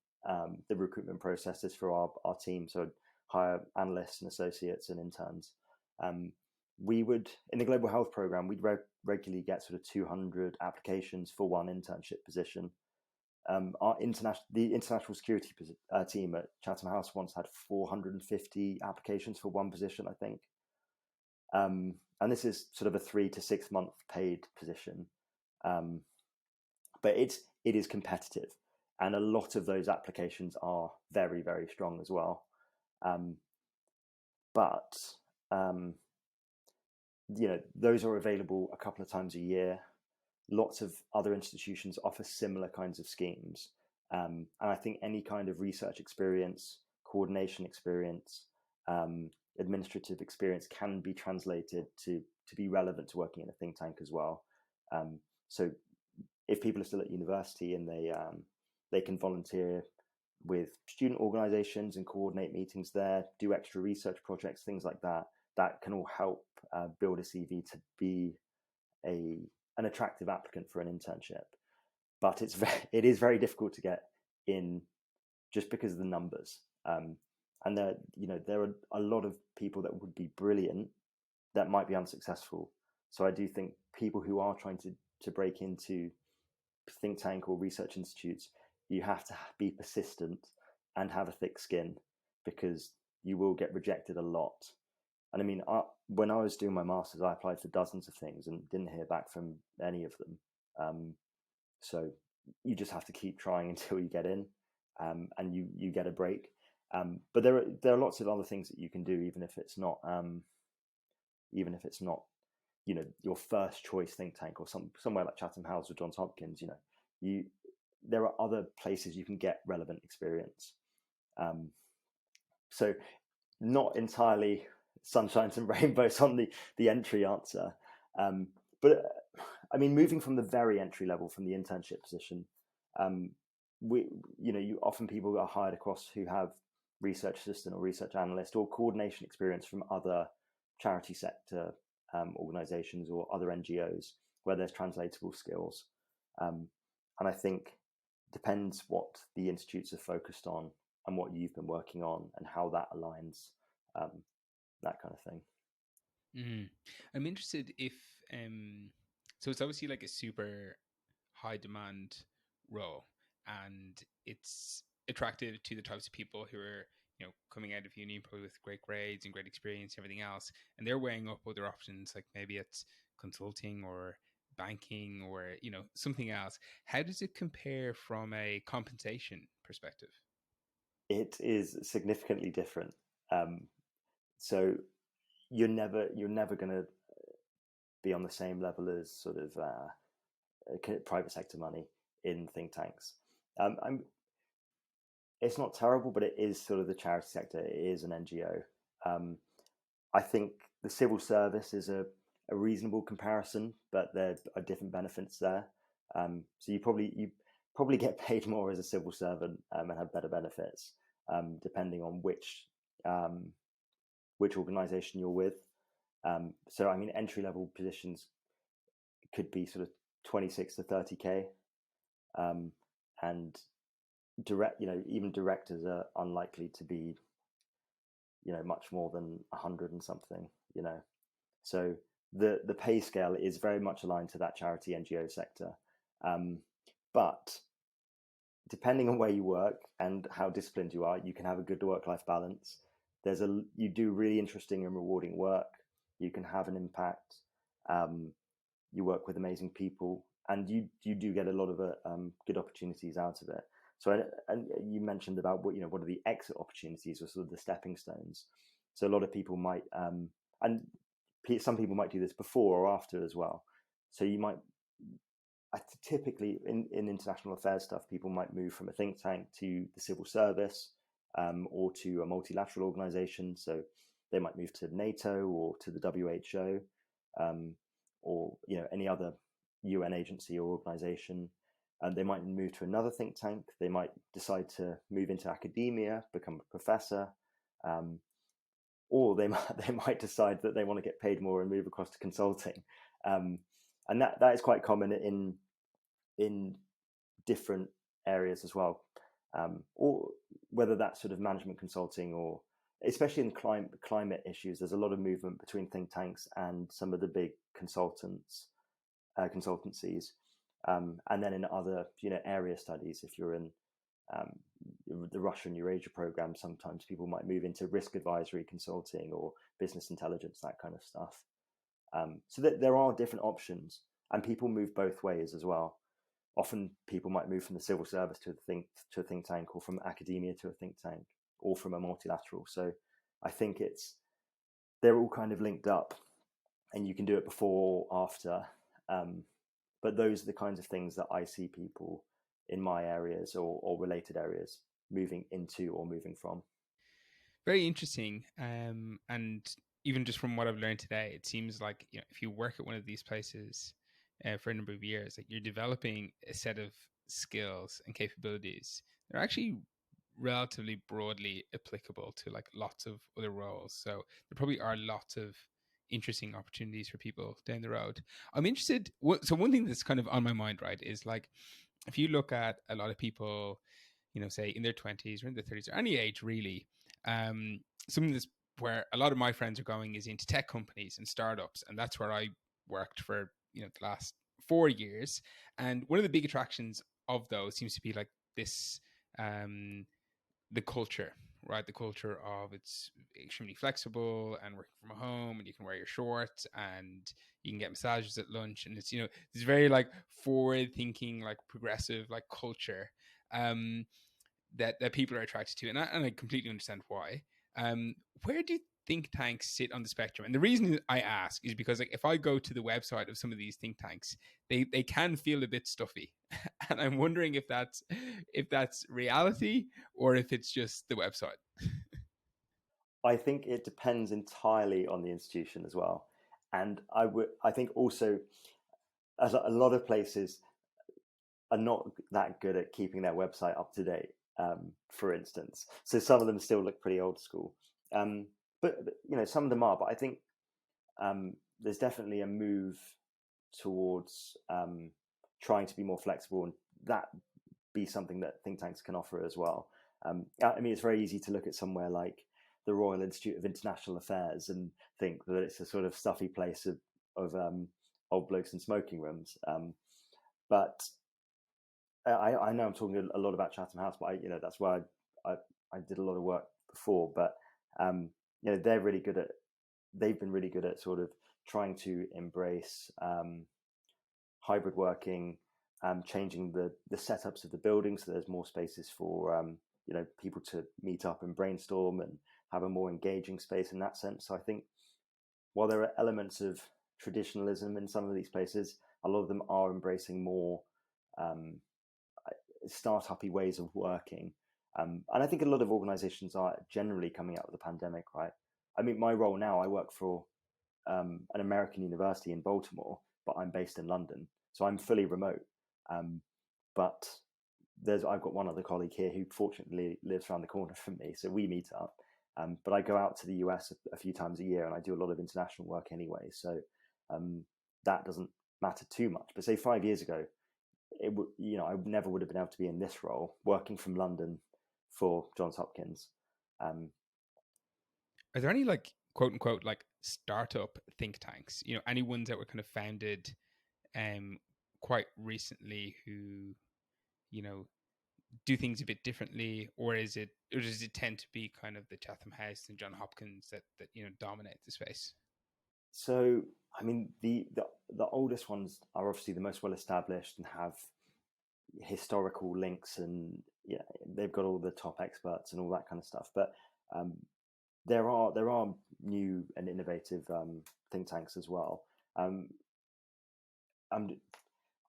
the recruitment processes for our team. So I'd hire analysts and associates and interns. We would, in the global health program, we'd regularly get sort of 200 applications for one internship position. The international security team at Chatham House once had 450 applications for one position, I think. And this is sort of a 3 to 6 month paid position. But it is competitive, and a lot of those applications are very, very strong as well. But those are available a couple of times a year. Lots of other institutions offer similar kinds of schemes. And I think any kind of research experience, coordination experience, administrative experience can be translated to be relevant to working in a think tank as well. So if people are still at university and they can volunteer with student organizations and coordinate meetings there, do extra research projects, things like that, that can all help build a CV to be an attractive applicant for an internship. But it is very difficult to get in just because of the numbers. And there are a lot of people that would be brilliant that might be unsuccessful. So I do think people who are trying to break into think tank or research institutes, you have to be persistent and have a thick skin, because you will get rejected a lot. And I mean, when I was doing my master's, I applied for dozens of things and didn't hear back from any of them. So you just have to keep trying until you get in, and you get a break. But there are lots of other things that you can do, even if it's not your first choice think tank or somewhere like Chatham House or Johns Hopkins. There are other places you can get relevant experience. So not entirely sunshines and rainbows on the entry answer, but I mean, moving from the very entry level, from the internship position, often people are hired across who have research assistant or research analyst or coordination experience from other charity sector organizations or other NGOs where there's translatable skills. And I think it depends what the institutes are focused on and what you've been working on and how that aligns, that kind of thing. I'm interested if so it's obviously like a super high demand role, and it's attractive to the types of people who are coming out of uni probably with great grades and great experience and everything else, and they're weighing up other options, like maybe it's consulting or banking or something else. How does it compare from a compensation perspective? It is significantly different. So you're never going to be on the same level as sort of private sector money in think tanks. It's not terrible, but it is sort of the charity sector. It is an NGO. I think the civil service is a reasonable comparison, but there are different benefits there. So you probably get paid more as a civil servant and have better benefits, depending on which organization you're with. So I mean, entry level positions could be sort of 26 to 30K, and even directors are unlikely to be much more than 100 and something. So the pay scale is very much aligned to that charity NGO sector, but depending on where you work and how disciplined you are, you can have a good work-life balance. You do really interesting and rewarding work. You can have an impact. You work with amazing people, and you do get a lot of good opportunities out of it. So, and you mentioned about what are the exit opportunities or sort of the stepping stones. So a lot of people might, and some people might do this before or after as well. So you might, typically in international affairs stuff, people might move from a think tank to the civil service, or to a multilateral organization. So they might move to NATO or to the WHO, or any other UN agency or organization. They might move to another think tank. They might decide to move into academia, become a professor, or they might decide that they want to get paid more and move across to consulting. And that is quite common in different areas as well, or whether that's sort of management consulting, or especially in climate issues. There's a lot of movement between think tanks and some of the big consultancies. And then in other, area studies, if you're in the Russia and Eurasia program, sometimes people might move into risk advisory consulting or business intelligence, that kind of stuff. So that there are different options, and people move both ways as well. Often people might move from the civil service to a think tank, or from academia to a think tank, or from a multilateral. So I think they're all kind of linked up, and you can do it before or after. But those are the kinds of things that I see people in my areas or related areas moving into or moving from. Very interesting. And even just from what I've learned today, it seems like, if you work at one of these places for a number of years, like you're developing a set of skills and capabilities. They're actually relatively broadly applicable to like lots of other roles. So there probably are lots of interesting opportunities for people down the road. I'm interested. So one thing that's kind of on my mind, right, is like if you look at a lot of people, say in their 20s or in their 30s or any age really, something that's where a lot of my friends are going is into tech companies and startups, and that's where I worked for the last 4 years. And one of the big attractions of those seems to be like this, the culture, right? The culture of it's extremely flexible and working from home, and you can wear your shorts and you can get massages at lunch, and it's this very like forward thinking, like progressive, like culture, um, that people are attracted to, and I completely understand why. Where do think tanks sit on the spectrum? And the reason I ask is because like if I go to the website of some of these think tanks, they can feel a bit stuffy, and I'm wondering if that's reality or if it's just the website. I think it depends entirely on the institution as well. And I think also, as a lot of places are not that good at keeping their website up to date, for instance. So some of them still look pretty old school. But some of them are. But I think there's definitely a move towards trying to be more flexible, and that be something that think tanks can offer as well. I mean, it's very easy to look at somewhere like the Royal Institute of International Affairs and think that it's a sort of stuffy place of old blokes in smoking rooms. But I know I'm talking a lot about Chatham House, but that's where I did a lot of work before. But they're really good at. They've been really good at sort of trying to embrace hybrid working, changing the setups of the building so there's more spaces for people to meet up and brainstorm and have a more engaging space in that sense. So I think while there are elements of traditionalism in some of these places, a lot of them are embracing more startup-y ways of working. And I think a lot of organizations are generally coming out of the pandemic, right? I mean, my role now, I work for an American university in Baltimore, but I'm based in London. So I'm fully remote. But I've got one other colleague here who fortunately lives around the corner from me. So we meet up. But I go out to the US a few times a year, and I do a lot of international work anyway. So that doesn't matter too much. But say 5 years ago, I never would have been able to be in this role working from London for Johns Hopkins. Are there any like quote unquote like startup think tanks? Any ones that were kind of founded quite recently who do things a bit differently, or does it tend to be kind of the Chatham House and John Hopkins that dominate the space? So I mean, the oldest ones are obviously the most well established and have historical links, and they've got all the top experts and all that kind of stuff. But there are new and innovative think tanks as well. And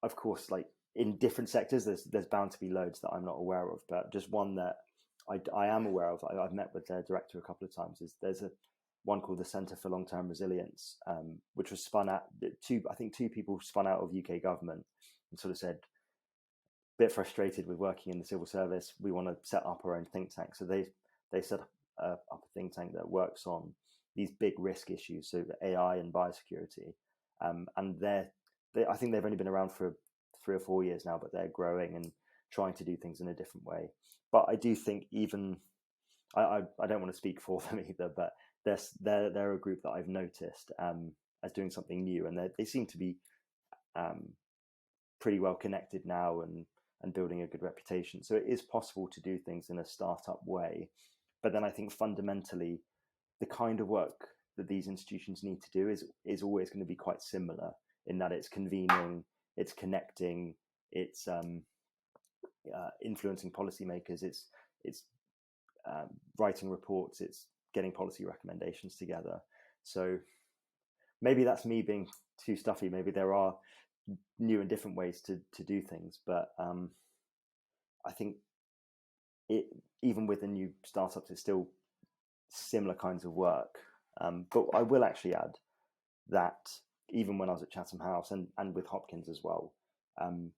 of course, like in different sectors, there's bound to be loads that I'm not aware of. But just one that I am aware of, I've met with their director a couple of times, is there's one called the Centre for Long-Term Resilience, which was spun out, two people spun out of UK government and sort of said, a bit frustrated with working in the civil service, we want to set up our own think tank. So they set up a think tank that works on these big risk issues, so AI and biosecurity. And I think they've only been around for 3 or 4 years now, but they're growing and trying to do things in a different way. But I do think I don't want to speak for them either, but they're a group that I've noticed as doing something new, and they seem to be pretty well connected now and building a good reputation. So it is possible to do things in a startup way. But then I think fundamentally, the kind of work that these institutions need to do is always going to be quite similar, in that it's convening, it's connecting, it's influencing policymakers, it's writing reports, it's getting policy recommendations together. So maybe that's me being too stuffy. Maybe there are new and different ways to do things, but I think even with the new startups, it's still similar kinds of work. But I will actually add that even when I was at Chatham House and with Hopkins as well, um,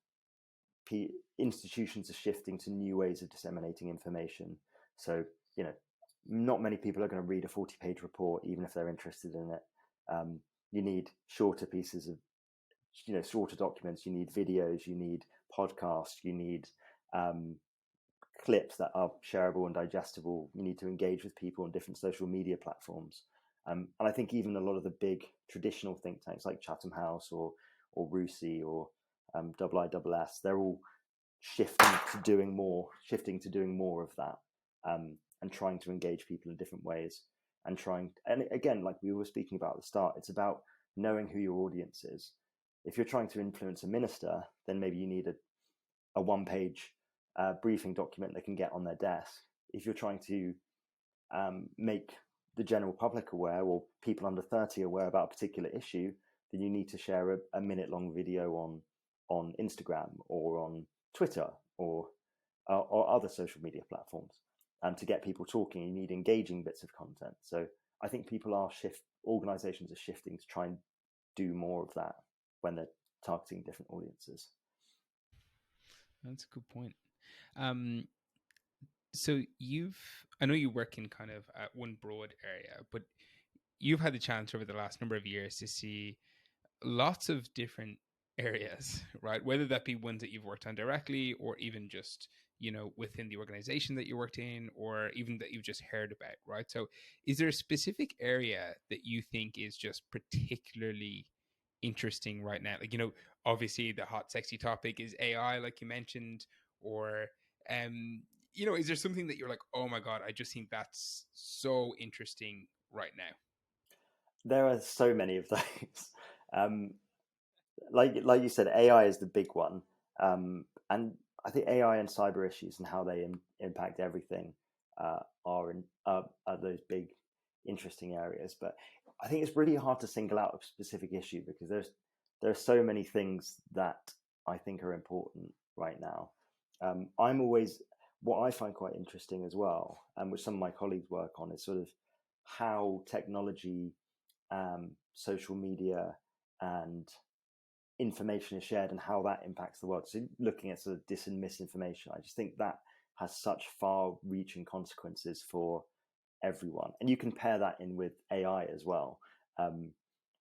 institutions are shifting to new ways of disseminating information. So, not many people are going to read a 40-page report, even if they're interested in it. You need shorter pieces of, shorter documents. You need videos, you need podcasts, you need clips that are shareable and digestible. You need to engage with people on different social media platforms. And I think even a lot of the big traditional think tanks like Chatham House or RUSI or IISS, they're all shifting to doing more of that, and trying to engage people in different ways, and again, like we were speaking about at the start, it's about knowing who your audience is. If you're trying to influence a minister, then maybe you need a one-page briefing document they can get on their desk. If you're trying to make the general public aware, or people under 30 aware about a particular issue, then you need to share a minute-long video on Instagram or on Twitter or other social media platforms. To get people talking, you need engaging bits of content. So I think organizations are shifting to try and do more of that when they're targeting different audiences. That's a good point. So I know you work in kind of one broad area, but you've had the chance over the last number of years to see lots of different areas, right? Whether that be ones that you've worked on directly, or even just, within the organization that you worked in, or even that you've just heard about, right? So is there a specific area that you think is just particularly interesting right now? Like, obviously the hot, sexy topic is AI, like you mentioned, or, is there something that you're like, oh my God, I just think that's so interesting right now? There are so many of those. um, like you said, AI is the big one, and I think AI and cyber issues and how they impact everything are those big, interesting areas. But I think it's really hard to single out a specific issue, because there are so many things that I think are important right now. What I find quite interesting as well, and which some of my colleagues work on, is sort of how technology, social media, and information is shared and how that impacts the world. So looking at sort of dis and misinformation, I just think that has such far-reaching consequences for everyone. And you can pair that in with AI as well.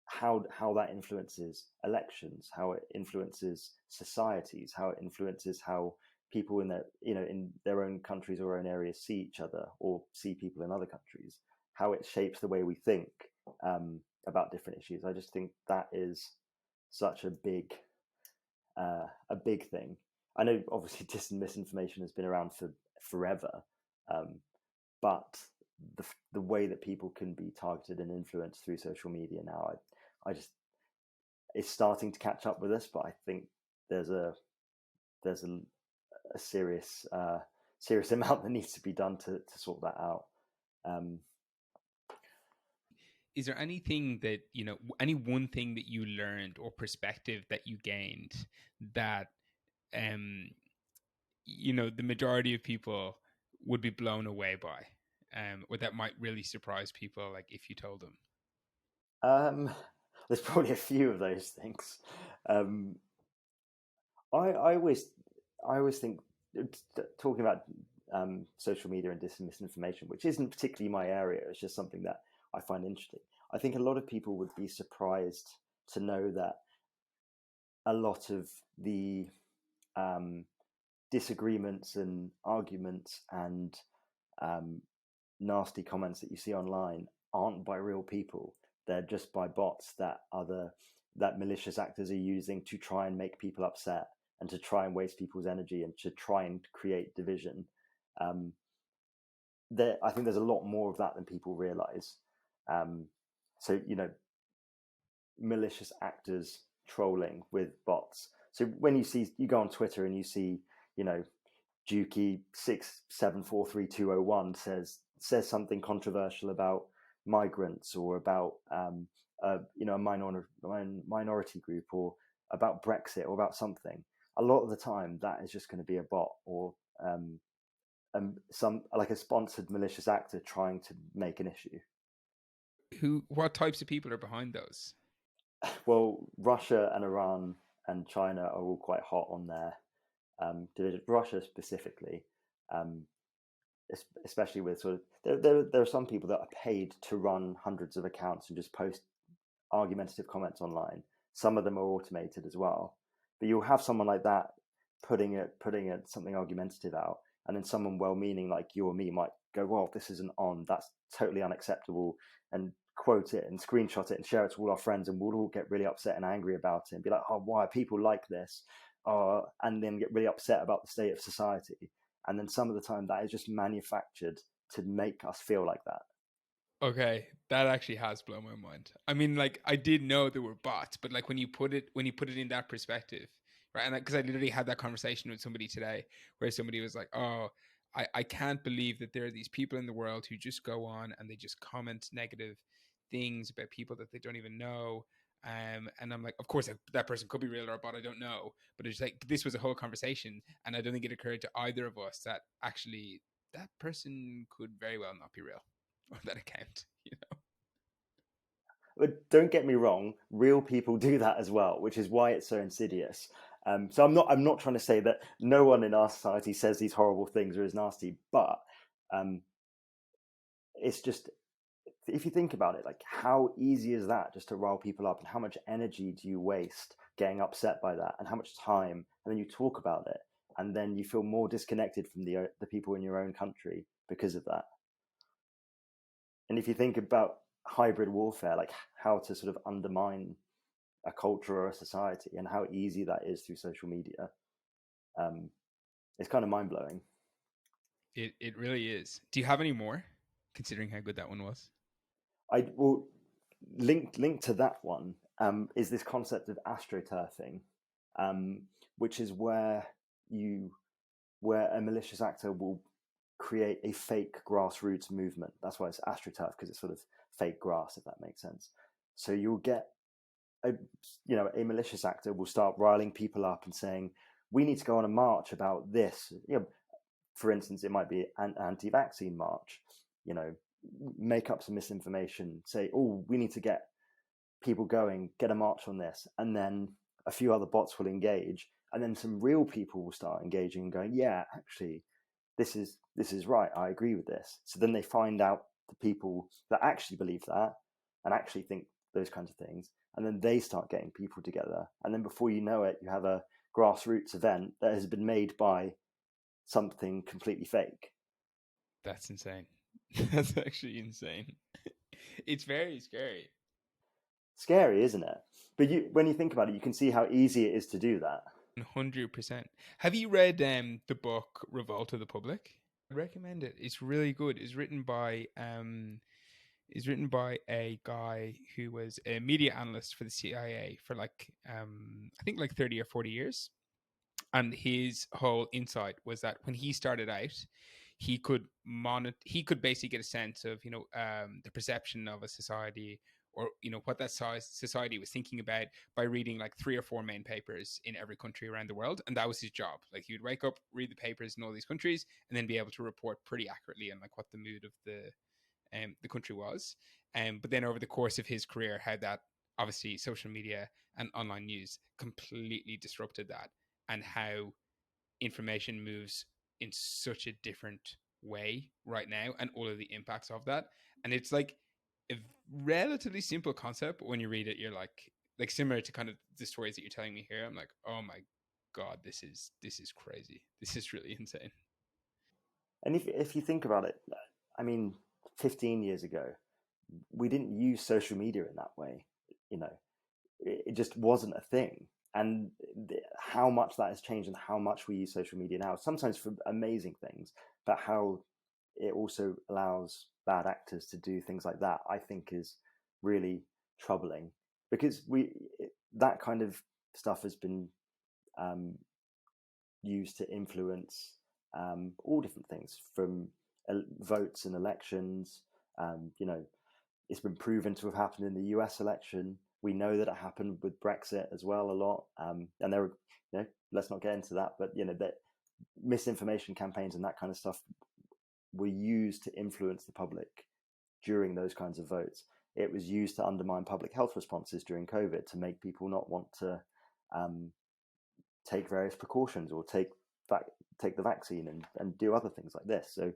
How that influences elections, how it influences societies, how it influences how people in their own countries or own areas see each other or see people in other countries, how it shapes the way we think about different issues. I just think that is such a big thing. I know obviously dis and misinformation has been around for forever, but the way that people can be targeted and influenced through social media now, I just, it's starting to catch up with us. But I think there's a serious amount that needs to be done to sort that out. Is there anything that, any one thing that you learned or perspective that you gained that, the majority of people would be blown away by, or that might really surprise people, like if you told them? There's probably a few of those things. I always think, talking about social media and dis and misinformation, which isn't particularly my area, it's just something that I find interesting. I think a lot of people would be surprised to know that a lot of the disagreements and arguments and nasty comments that you see online aren't by real people. They're just by bots that malicious actors are using to try and make people upset and to try and waste people's energy and to try and create division. I think there's a lot more of that than people realize. So, malicious actors trolling with bots. So when you go on Twitter and you see, Dukey 6743201 says something controversial about migrants or about a minority group, or about Brexit or about something, a lot of the time that is just going to be a bot or some like a sponsored malicious actor trying to make an issue. What types of people are behind those? Well, Russia and Iran and China are all quite hot on their division. Russia specifically, um, especially with sort of there are some people that are paid to run hundreds of accounts and just post argumentative comments online. Some of them are automated as well, but you'll have someone like that putting it something argumentative out, and then someone well-meaning like you or me might go, "Well, this isn't on. That's totally unacceptable," and quote it and screenshot it and share it to all our friends, and we'll all get really upset and angry about it and be like, "Oh, why are people like this?" And then get really upset about the state of society. And then some of the time that is just manufactured to make us feel like that. Okay, that actually has blown my mind. I mean, like I did know there were bots, but like when you put it in that perspective, right? And because I literally had that conversation with somebody today, where somebody was like, "Oh, I can't believe that there are these people in the world who just go on and they just comment negative things about people that they don't even know." And I'm like, of course, that person could be real or a bot. I don't know, but it's like this was a whole conversation, and I don't think it occurred to either of us that actually that person could very well not be real. On that account, you know. But don't get me wrong, real people do that as well, which is why it's so insidious. So I'm not trying to say that no one in our society says these horrible things or is nasty, but um, it's just, if you think about it, like how easy is that just to rile people up, and how much energy do you waste getting upset by that, and how much time, and then you talk about it, and then you feel more disconnected from the people in your own country because of that. And if you think about hybrid warfare, like how to sort of undermine a culture or a society, and how easy that is through social media, um, it's kind of mind blowing. It really is. Do you have any more, considering how good that one was? I will link to that one is this concept of astroturfing, um, which is where a malicious actor will create a fake grassroots movement. That's why it's astroturf, because it's sort of fake grass, if that makes sense. So you'll get a a malicious actor will start riling people up and saying, we need to go on a march about this. For instance, it might be an anti-vaccine march. Make up some misinformation, say, oh, we need to get people going, get a march on this, and then a few other bots will engage, and then some real people will start engaging and going, yeah, actually, this is right, I agree with this. So then they find out the people that actually believe that and actually think those kinds of things, and then they start getting people together, and then before you know it, you have a grassroots event that has been made by something completely fake. That's insane. That's actually insane. It's very scary. Scary, isn't it? But when you think about it, you can see how easy it is to do that. 100%. Have you read the book Revolt of the Public? I recommend it. It's really good. It's written by a guy who was a media analyst for the CIA for like I think like 30 or 40 years. And his whole insight was that when he started out, he could basically get a sense of the perception of a society, or what that society was thinking about, by reading like 3 or 4 main papers in every country around the world. And that was his job. Like he would wake up, read the papers in all these countries, and then be able to report pretty accurately on like what the mood of the country was. But then over the course of his career, how that obviously social media and online news completely disrupted that, and how information moves in such a different way right now, and all of the impacts of that. And it's like a relatively simple concept, but when you read it, you're like similar to kind of the stories that you're telling me here. I'm like, oh my god, this is crazy. This is really insane. And if you think about it, I mean, 15 years ago, we didn't use social media in that way. You know, it just wasn't a thing. And how much that has changed, and how much we use social media now, sometimes for amazing things, but how it also allows bad actors to do things like that, I think is really troubling, because that kind of stuff has been um, used to influence all different things, from votes and elections. It's been proven to have happened in the US election. We know that it happened with Brexit as well a lot. And there were, let's not get into that, but that misinformation campaigns and that kind of stuff were used to influence the public during those kinds of votes. It was used to undermine public health responses during COVID, to make people not want to take various precautions or take the vaccine and do other things like this. So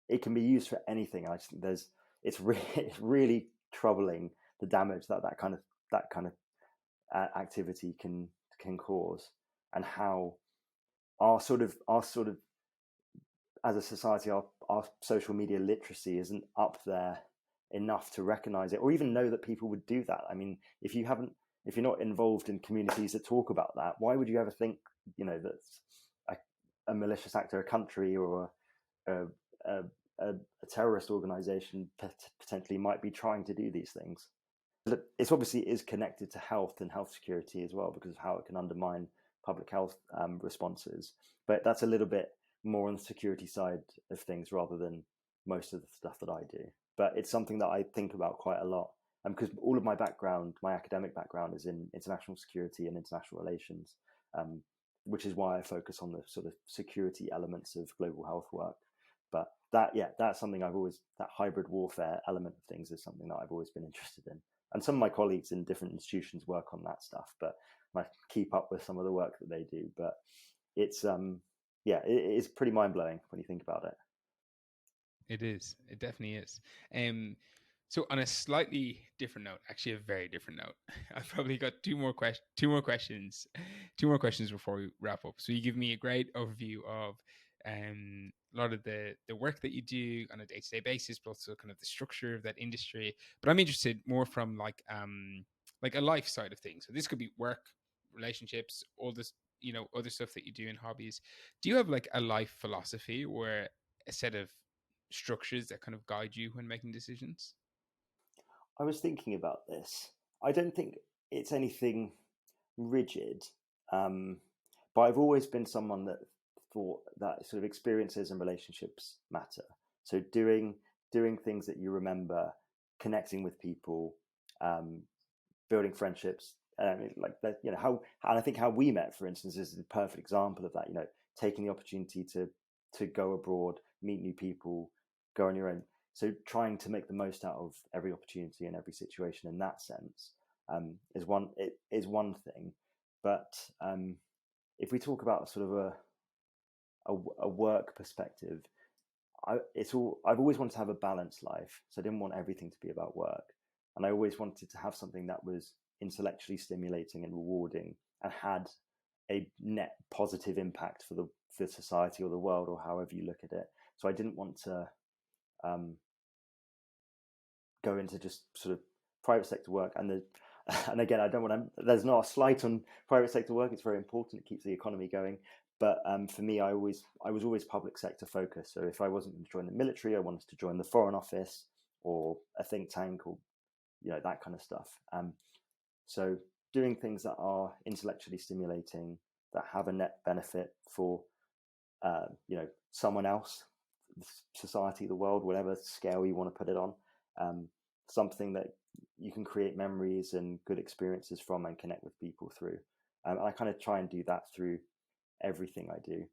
it can be used for anything. I just think it's really troubling, the damage that kind of activity can cause, and how our sort of as a society, our social media literacy isn't up there enough to recognize it or even know that people would do that. I mean, if you're not involved in communities that talk about that, why would you ever think, that a malicious act or a country or a terrorist organization potentially might be trying to do these things? It's obviously is connected to health and health security as well, because of how it can undermine public health responses. But that's a little bit more on the security side of things rather than most of the stuff that I do. But it's something that I think about quite a lot, because all of my background, my academic background, is in international security and international relations, which is why I focus on the sort of security elements of global health work. But that's something that hybrid warfare element of things is something that I've always been interested in. And some of my colleagues in different institutions work on that stuff, but I keep up with some of the work that they do. But it's it is pretty mind-blowing when you think about it. It is. It definitely is. So on a slightly different note, actually a very different note, I've probably got two more questions before we wrap up. So you give me a great overview of a lot of the work that you do on a day-to-day basis, but also kind of the structure of that industry. But I'm interested more from like a life side of things. So this could be work, relationships, all this, other stuff that you do in hobbies. Do you have like a life philosophy or a set of structures that kind of guide you when making decisions? I was thinking about this. I don't think it's anything rigid, but I've always been someone that thought that sort of experiences and relationships matter. So doing things that you remember, connecting with people, building friendships, like that. And I think how we met, for instance, is the perfect example of that. Taking the opportunity to go abroad, meet new people, go on your own. So trying to make the most out of every opportunity and every situation in that sense is one thing. But if we talk about sort of a work perspective, I've always wanted to have a balanced life. So I didn't want everything to be about work, and I always wanted to have something that was intellectually stimulating and rewarding and had a net positive impact for society or the world, or however you look at it. So I didn't want to go into just sort of private sector work. And again, I don't want to. There's not a slight on private sector work. It's very important. It keeps the economy going. But for me, I was always public sector focused. So if I wasn't going to join the military, I wanted to join the Foreign Office or a think tank, or that kind of stuff. So doing things that are intellectually stimulating, that have a net benefit for someone else, society, the world, whatever scale you want to put it on. Something that you can create memories and good experiences from and connect with people through. I kind of try and do that through everything I do.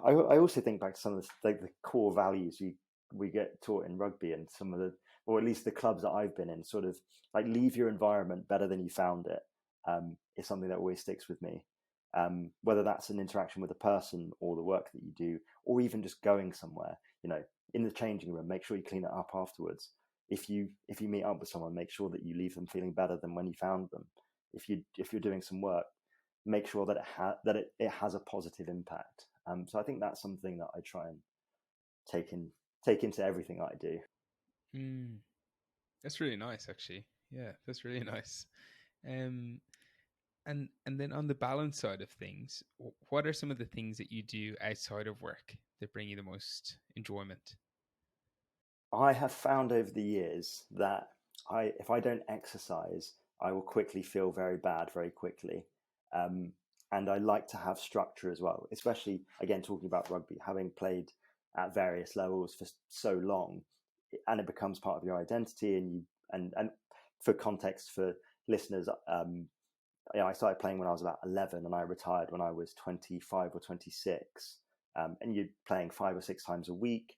I also think back to some of the core values we get taught in rugby, and some of or at least the clubs that I've been in, sort of like leave your environment better than you found it, is something that always sticks with me. Whether that's an interaction with a person or the work that you do, or even just going somewhere, in the changing room, make sure you clean it up afterwards. If you meet up with someone, make sure that you leave them feeling better than when you found them. If you're doing some work, make sure that it has a positive impact. So I think that's something that I try and take into everything I do. That's really nice, actually. Yeah, that's really nice. And then on the balance side of things, what are some of the things that you do outside of work that bring you the most enjoyment? I have found over the years that if I don't exercise, I will quickly feel very bad very quickly. And I like to have structure as well, especially, again, talking about rugby, having played at various levels for so long, and it becomes part of your identity. And for context for listeners, I started playing when I was about 11, and I retired when I was 25 or 26. And you're playing 5 or 6 times a week.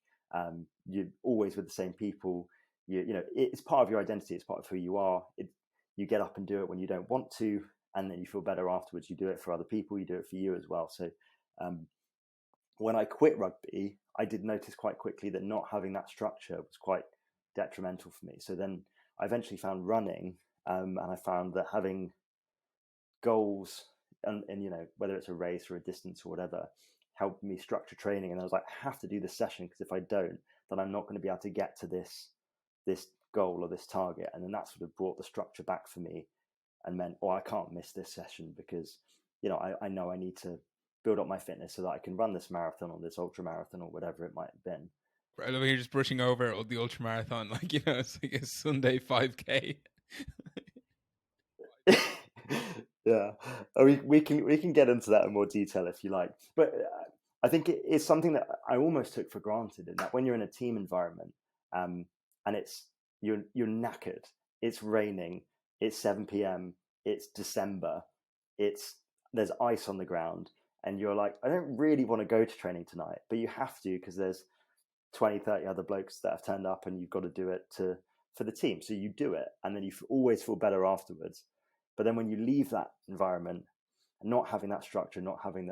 You're always with the same people. It's part of your identity. It's part of who you are. You get up and do it when you don't want to, and then you feel better afterwards. You do it for other people. You do it for you as well. So when I quit rugby, I did notice quite quickly that not having that structure was quite detrimental for me. So then I eventually found running, and I found that having goals and whether it's a race or a distance or whatever helped me structure training. And I was like, I have to do this session, because if I don't, then I'm not going to be able to get to this goal or this target. And then that sort of brought the structure back for me and meant, oh, I can't miss this session, because I know I need to build up my fitness so that I can run this marathon or this ultra marathon or whatever it might have been. I love how you're just brushing over the ultra marathon, like it's like a Sunday 5K. Yeah, we can get into that in more detail if you like, but I think it's something that I almost took for granted, in that when you're in a team environment, and you're knackered, it's raining, it's 7 p.m, it's December, there's ice on the ground, and you're like, I don't really want to go to training tonight, but you have to, because there's 20-30 other blokes that have turned up, and you've got to do it for the team. So you do it, and then you always feel better afterwards. But then when you leave that environment, and not having that structure, not having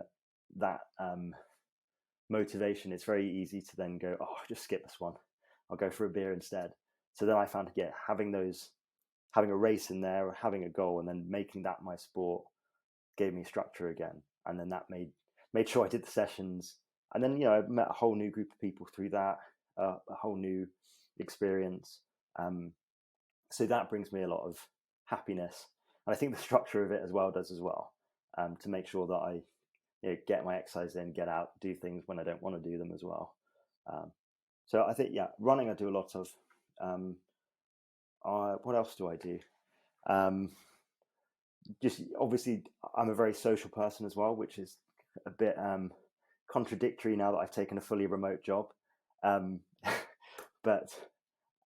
that motivation, it's very easy to then go, oh, just skip this one, I'll go for a beer instead. So then I found, having a race in there, or having a goal, and then making that my sport, gave me structure again. And then that made sure I did the sessions. And then I met a whole new group of people through that, a whole new experience. So that brings me a lot of happiness, and I think the structure of it as well does as well, to make sure that I get my exercise in, get out, do things when I don't want to do them as well. So I think, running I do a lot of. What else do I do? Just obviously, I'm a very social person as well, which is a bit contradictory now that I've taken a fully remote job. But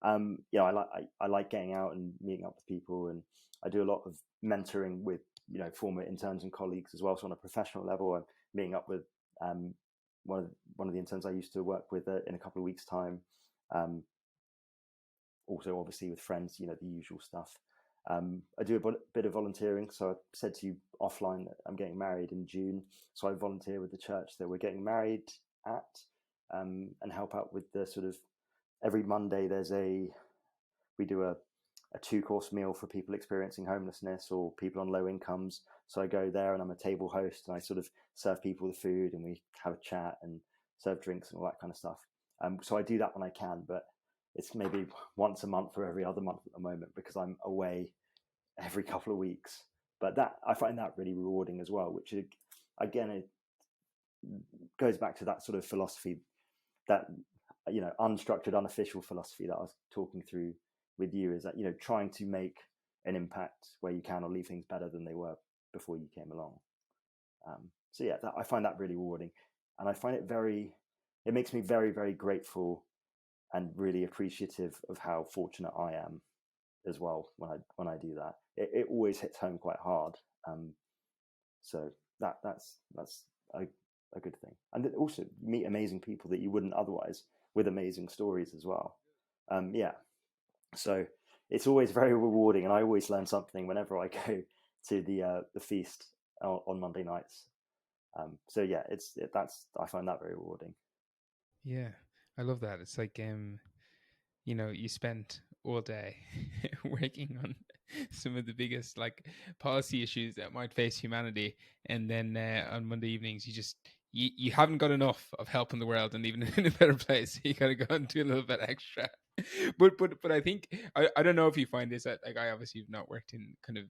I like getting out and meeting up with people, and I do a lot of mentoring with former interns and colleagues as well. So on a professional level, I'm meeting up with one of the interns I used to work with in a couple of weeks' time. Also, obviously, with friends, the usual stuff. I do a bit of volunteering. So I said to you offline that I'm getting married in June. So I volunteer with the church that we're getting married at, and help out with the sort of, every Monday we do a 2-course meal for people experiencing homelessness or people on low incomes. So I go there, and I'm a table host, and I sort of serve people the food, and we have a chat and serve drinks and all that kind of stuff. So I do that when I can, but it's maybe once a month or every other month at the moment, because I'm away every couple of weeks. But I find that really rewarding as well, which again, it goes back to that sort of philosophy, that unstructured, unofficial philosophy that I was talking through with you, is that trying to make an impact where you can, or leave things better than they were before you came along. So I find that really rewarding, and I find it makes me very, very grateful and really appreciative of how fortunate I am as well when I do that. It always hits home quite hard. So that's a good thing, and also meet amazing people that you wouldn't otherwise, with amazing stories as well. So it's always very rewarding, and I always learn something whenever I go to the feast on Monday nights. So I find that very rewarding. Yeah, I love that. It's like you spent all day working on some of the biggest policy issues that might face humanity, and then on Monday evenings you haven't got enough of helping the world and leaving it in a better place. You got to go and do a little bit extra. But I think I don't know if you find this, like, I obviously have not worked in kind of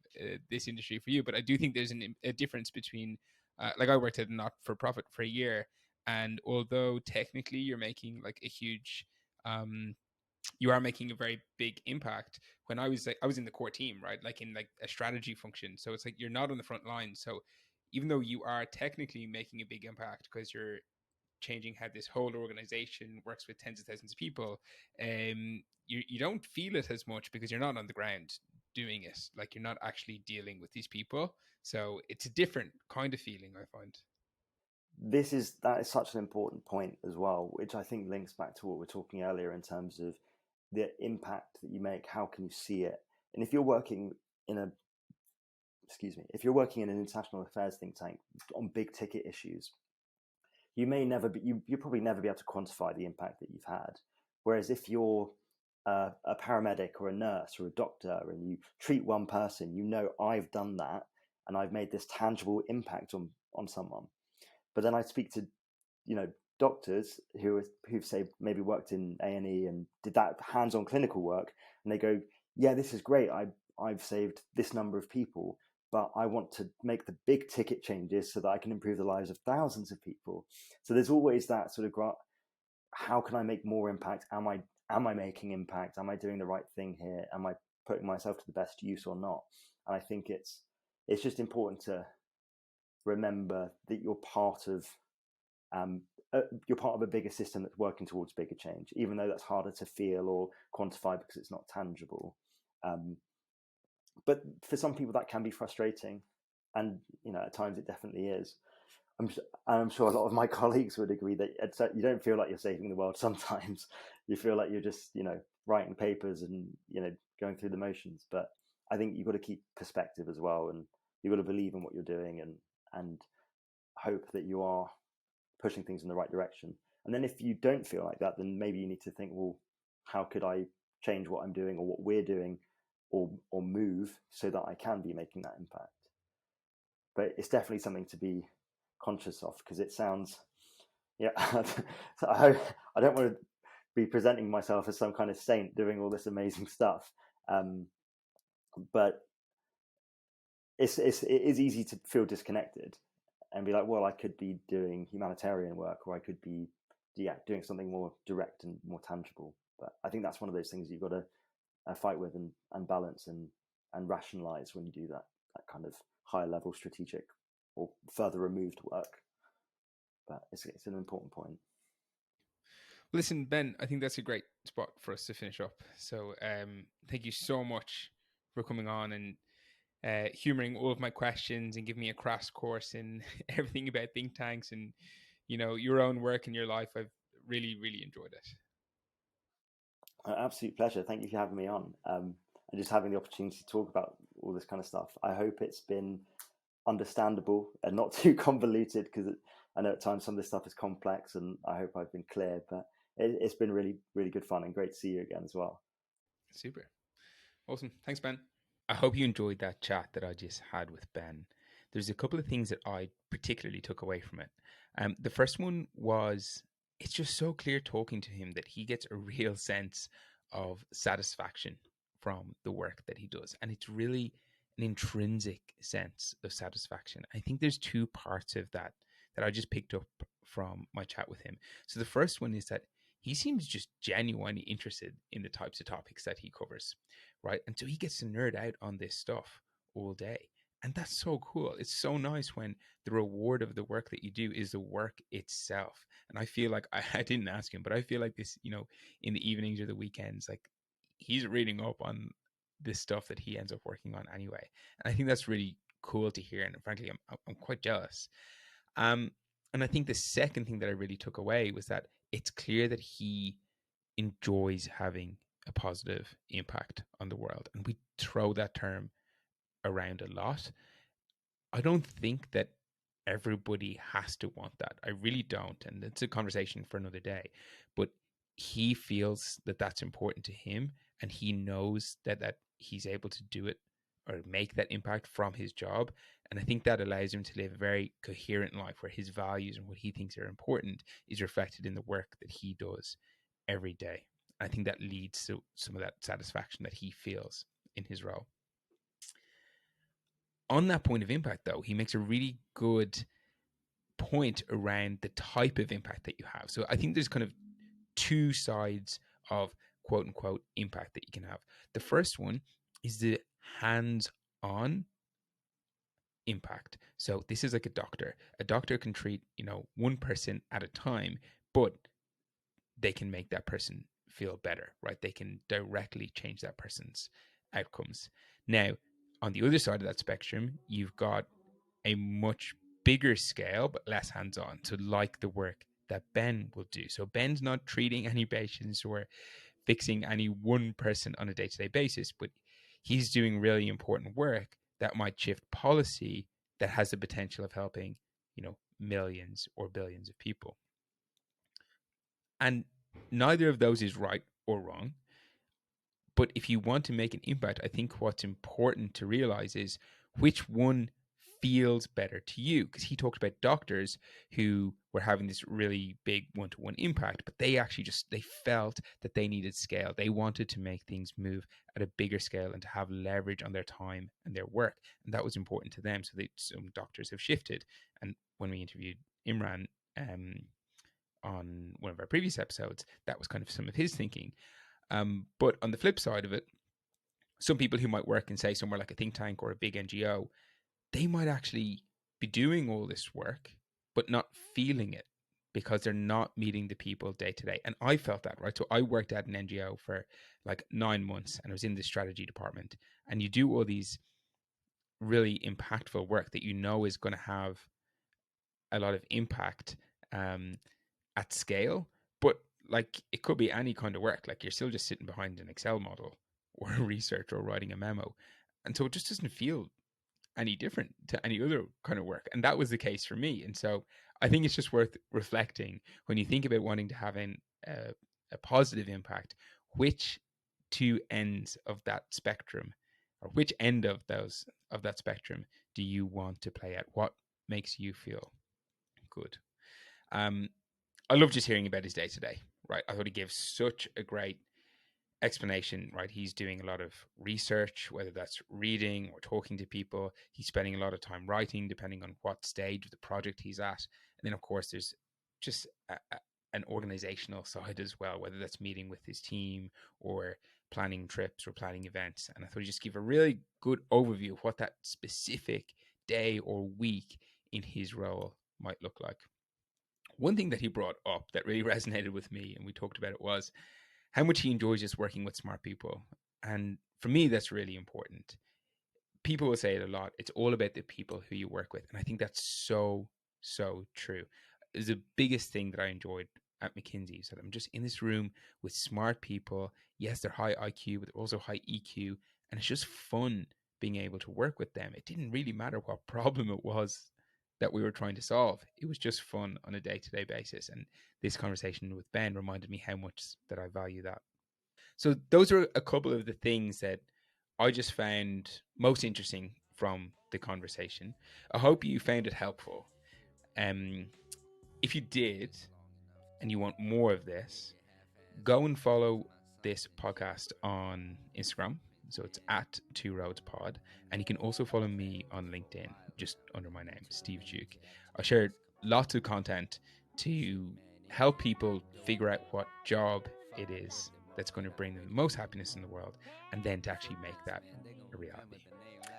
this industry for you, but I do think there's a difference between I worked at a not for profit for a year, and although technically you're making like a huge you are making a very big impact. When I was in the core team, right, like in like a strategy function, so it's like you're not on the front line. So even though you are technically making a big impact because you're changing how this whole organization works with tens of thousands of people, you don't feel it as much because you're not on the ground doing it. Like you're not actually dealing with these people. So it's a different kind of feeling, I find. That is such an important point as well, which I think links back to what we were talking earlier in terms of the impact that you make. How can you see it? And if you're working in a if you're working in an international affairs think tank on big ticket issues, you may never be you probably never be able to quantify the impact that you've had. Whereas if you're a paramedic or a nurse or a doctor and you treat one person, you know, I've done that and I've made this tangible impact on someone. But then I speak to, you know, doctors who've say maybe worked in A&E and did that hands-on clinical work, and they go, yeah, this is great, I've saved this number of people, but I want to make the big ticket changes so that I can improve the lives of thousands of people. So there's always that sort of how can I make more impact? Am I making impact? Am I doing the right thing here? Am I putting myself to the best use or not? And I think it's just important to remember that you're part of a bigger system that's working towards bigger change, even though that's harder to feel or quantify because it's not tangible. But for some people that can be frustrating, and you know, at times it definitely is. I'm sure a lot of my colleagues would agree that you don't feel like you're saving the world sometimes. You feel like you're just, you know, writing papers and, you know, going through the motions. But I think you've got to keep perspective as well, and you've got to believe in what you're doing and hope that you are pushing things in the right direction. And then if you don't feel like that, then maybe you need to think, well, how could I change what I'm doing or what we're doing or move so that I can be making that impact? But it's definitely something to be conscious of, because it sounds, yeah, so I don't want to be presenting myself as some kind of saint doing all this amazing stuff. But it is easy to feel disconnected and be like, well, I could be doing humanitarian work, or I could be, doing something more direct and more tangible. But I think that's one of those things you've got to fight with and balance and rationalize when you do that kind of higher level strategic or further removed work. But it's an important point. Listen, Ben, I think that's a great spot for us to finish up. So thank you so much for coming on and humoring all of my questions and giving me a crash course in everything about think tanks and, you know, your own work and your life. I've really, really enjoyed it. An absolute pleasure. Thank you for having me on, and just having the opportunity to talk about all this kind of stuff. I hope it's been understandable and not too convoluted, because I know at times some of this stuff is complex, and I hope I've been clear. But it's been really, really good fun and great to see you again as well. Super. Awesome. Thanks, Ben. I hope you enjoyed that chat that I just had with Ben. There's a couple of things that I particularly took away from it. The first one was it's just so clear talking to him that he gets a real sense of satisfaction from the work that he does. And it's really an intrinsic sense of satisfaction. I think there's two parts of that I just picked up from my chat with him. So the first one is that he seems just genuinely interested in the types of topics that he covers, right? And so he gets to nerd out on this stuff all day. And that's so cool. It's so nice when the reward of the work that you do is the work itself. And I feel like I didn't ask him, but I feel like this, you know, in the evenings or the weekends, like he's reading up on this stuff that he ends up working on anyway. And I think that's really cool to hear. And frankly, I'm quite jealous. And I think the second thing that I really took away was that it's clear that he enjoys having a positive impact on the world. And we throw that term around a lot. I don't think that everybody has to want that. I really don't. And it's a conversation for another day. But he feels that that's important to him. And he knows that he's able to do it or make that impact from his job. And I think that allows him to live a very coherent life where his values and what he thinks are important is reflected in the work that he does every day. I think that leads to some of that satisfaction that he feels in his role. On that point of impact, though, he makes a really good point around the type of impact that you have. So I think there's kind of two sides of quote unquote impact that you can have. The first one is the hands-on impact. So this is like a doctor. A doctor can treat, you know, one person at a time, but they can make that person feel better, right? They can directly change that person's outcomes. Now, on the other side of that spectrum, you've got a much bigger scale but less hands-on. So like the work that Ben will do. So Ben's not treating any patients or fixing any one person on a day-to-day basis, but he's doing really important work that might shift policy that has the potential of helping, millions or billions of people. And neither of those is right or wrong. But if you want to make an impact, I think what's important to realize is which one feels better to you. Because he talked about doctors who were having this really big one-to-one impact, but they actually they felt that they needed scale. They wanted to make things move at a bigger scale and to have leverage on their time and their work. And that was important to them. So some doctors have shifted. And when we interviewed Imran on one of our previous episodes, that was kind of some of his thinking. But on the flip side of it, some people who might work in, say, somewhere like a think tank or a big NGO, they might actually be doing all this work, but not feeling it because they're not meeting the people day to day. And I felt that, right? So I worked at an NGO for like 9 months and I was in the strategy department. And you do all these really impactful work that is going to have a lot of impact at scale, but like it could be any kind of work. Like you're still just sitting behind an Excel model or research or writing a memo. And so it just doesn't feel any different to any other kind of work. And that was the case for me. And so I think it's just worth reflecting when you think about wanting to have a positive impact, which two ends of that spectrum or which end of that spectrum do you want to play at? What makes you feel good? I love just hearing about his day to day, right? I thought he gave such a great explanation, right? He's doing a lot of research, whether that's reading or talking to people. He's spending a lot of time writing, depending on what stage of the project he's at. And then, of course, there's just an organizational side as well, whether that's meeting with his team or planning trips or planning events. And I thought he just gave a really good overview of what that specific day or week in his role might look like. One thing that he brought up that really resonated with me, and we talked about it, was how much he enjoys just working with smart people. And for me, that's really important. People will say it a lot. It's all about the people who you work with. And I think that's so, so true. It's the biggest thing that I enjoyed at McKinsey. So I'm just in this room with smart people. Yes, they're high IQ, but they're also high EQ. And it's just fun being able to work with them. It didn't really matter what problem it was that we were trying to solve. It was just fun on a day-to-day basis. And this conversation with Ben reminded me how much that I value that. So those are a couple of the things that I just found most interesting from the conversation. I hope you found it helpful. Um, if you did and you want more of this, go and follow this podcast on Instagram. So it's at Two Roads Pod. And you can also follow me on LinkedIn, just under my name, Steve Duke. I share lots of content to help people figure out what job it is that's going to bring them the most happiness in the world, and then to actually make that a reality.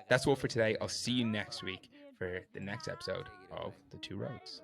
That's all for today. I'll see you next week for the next episode of The Two Roads.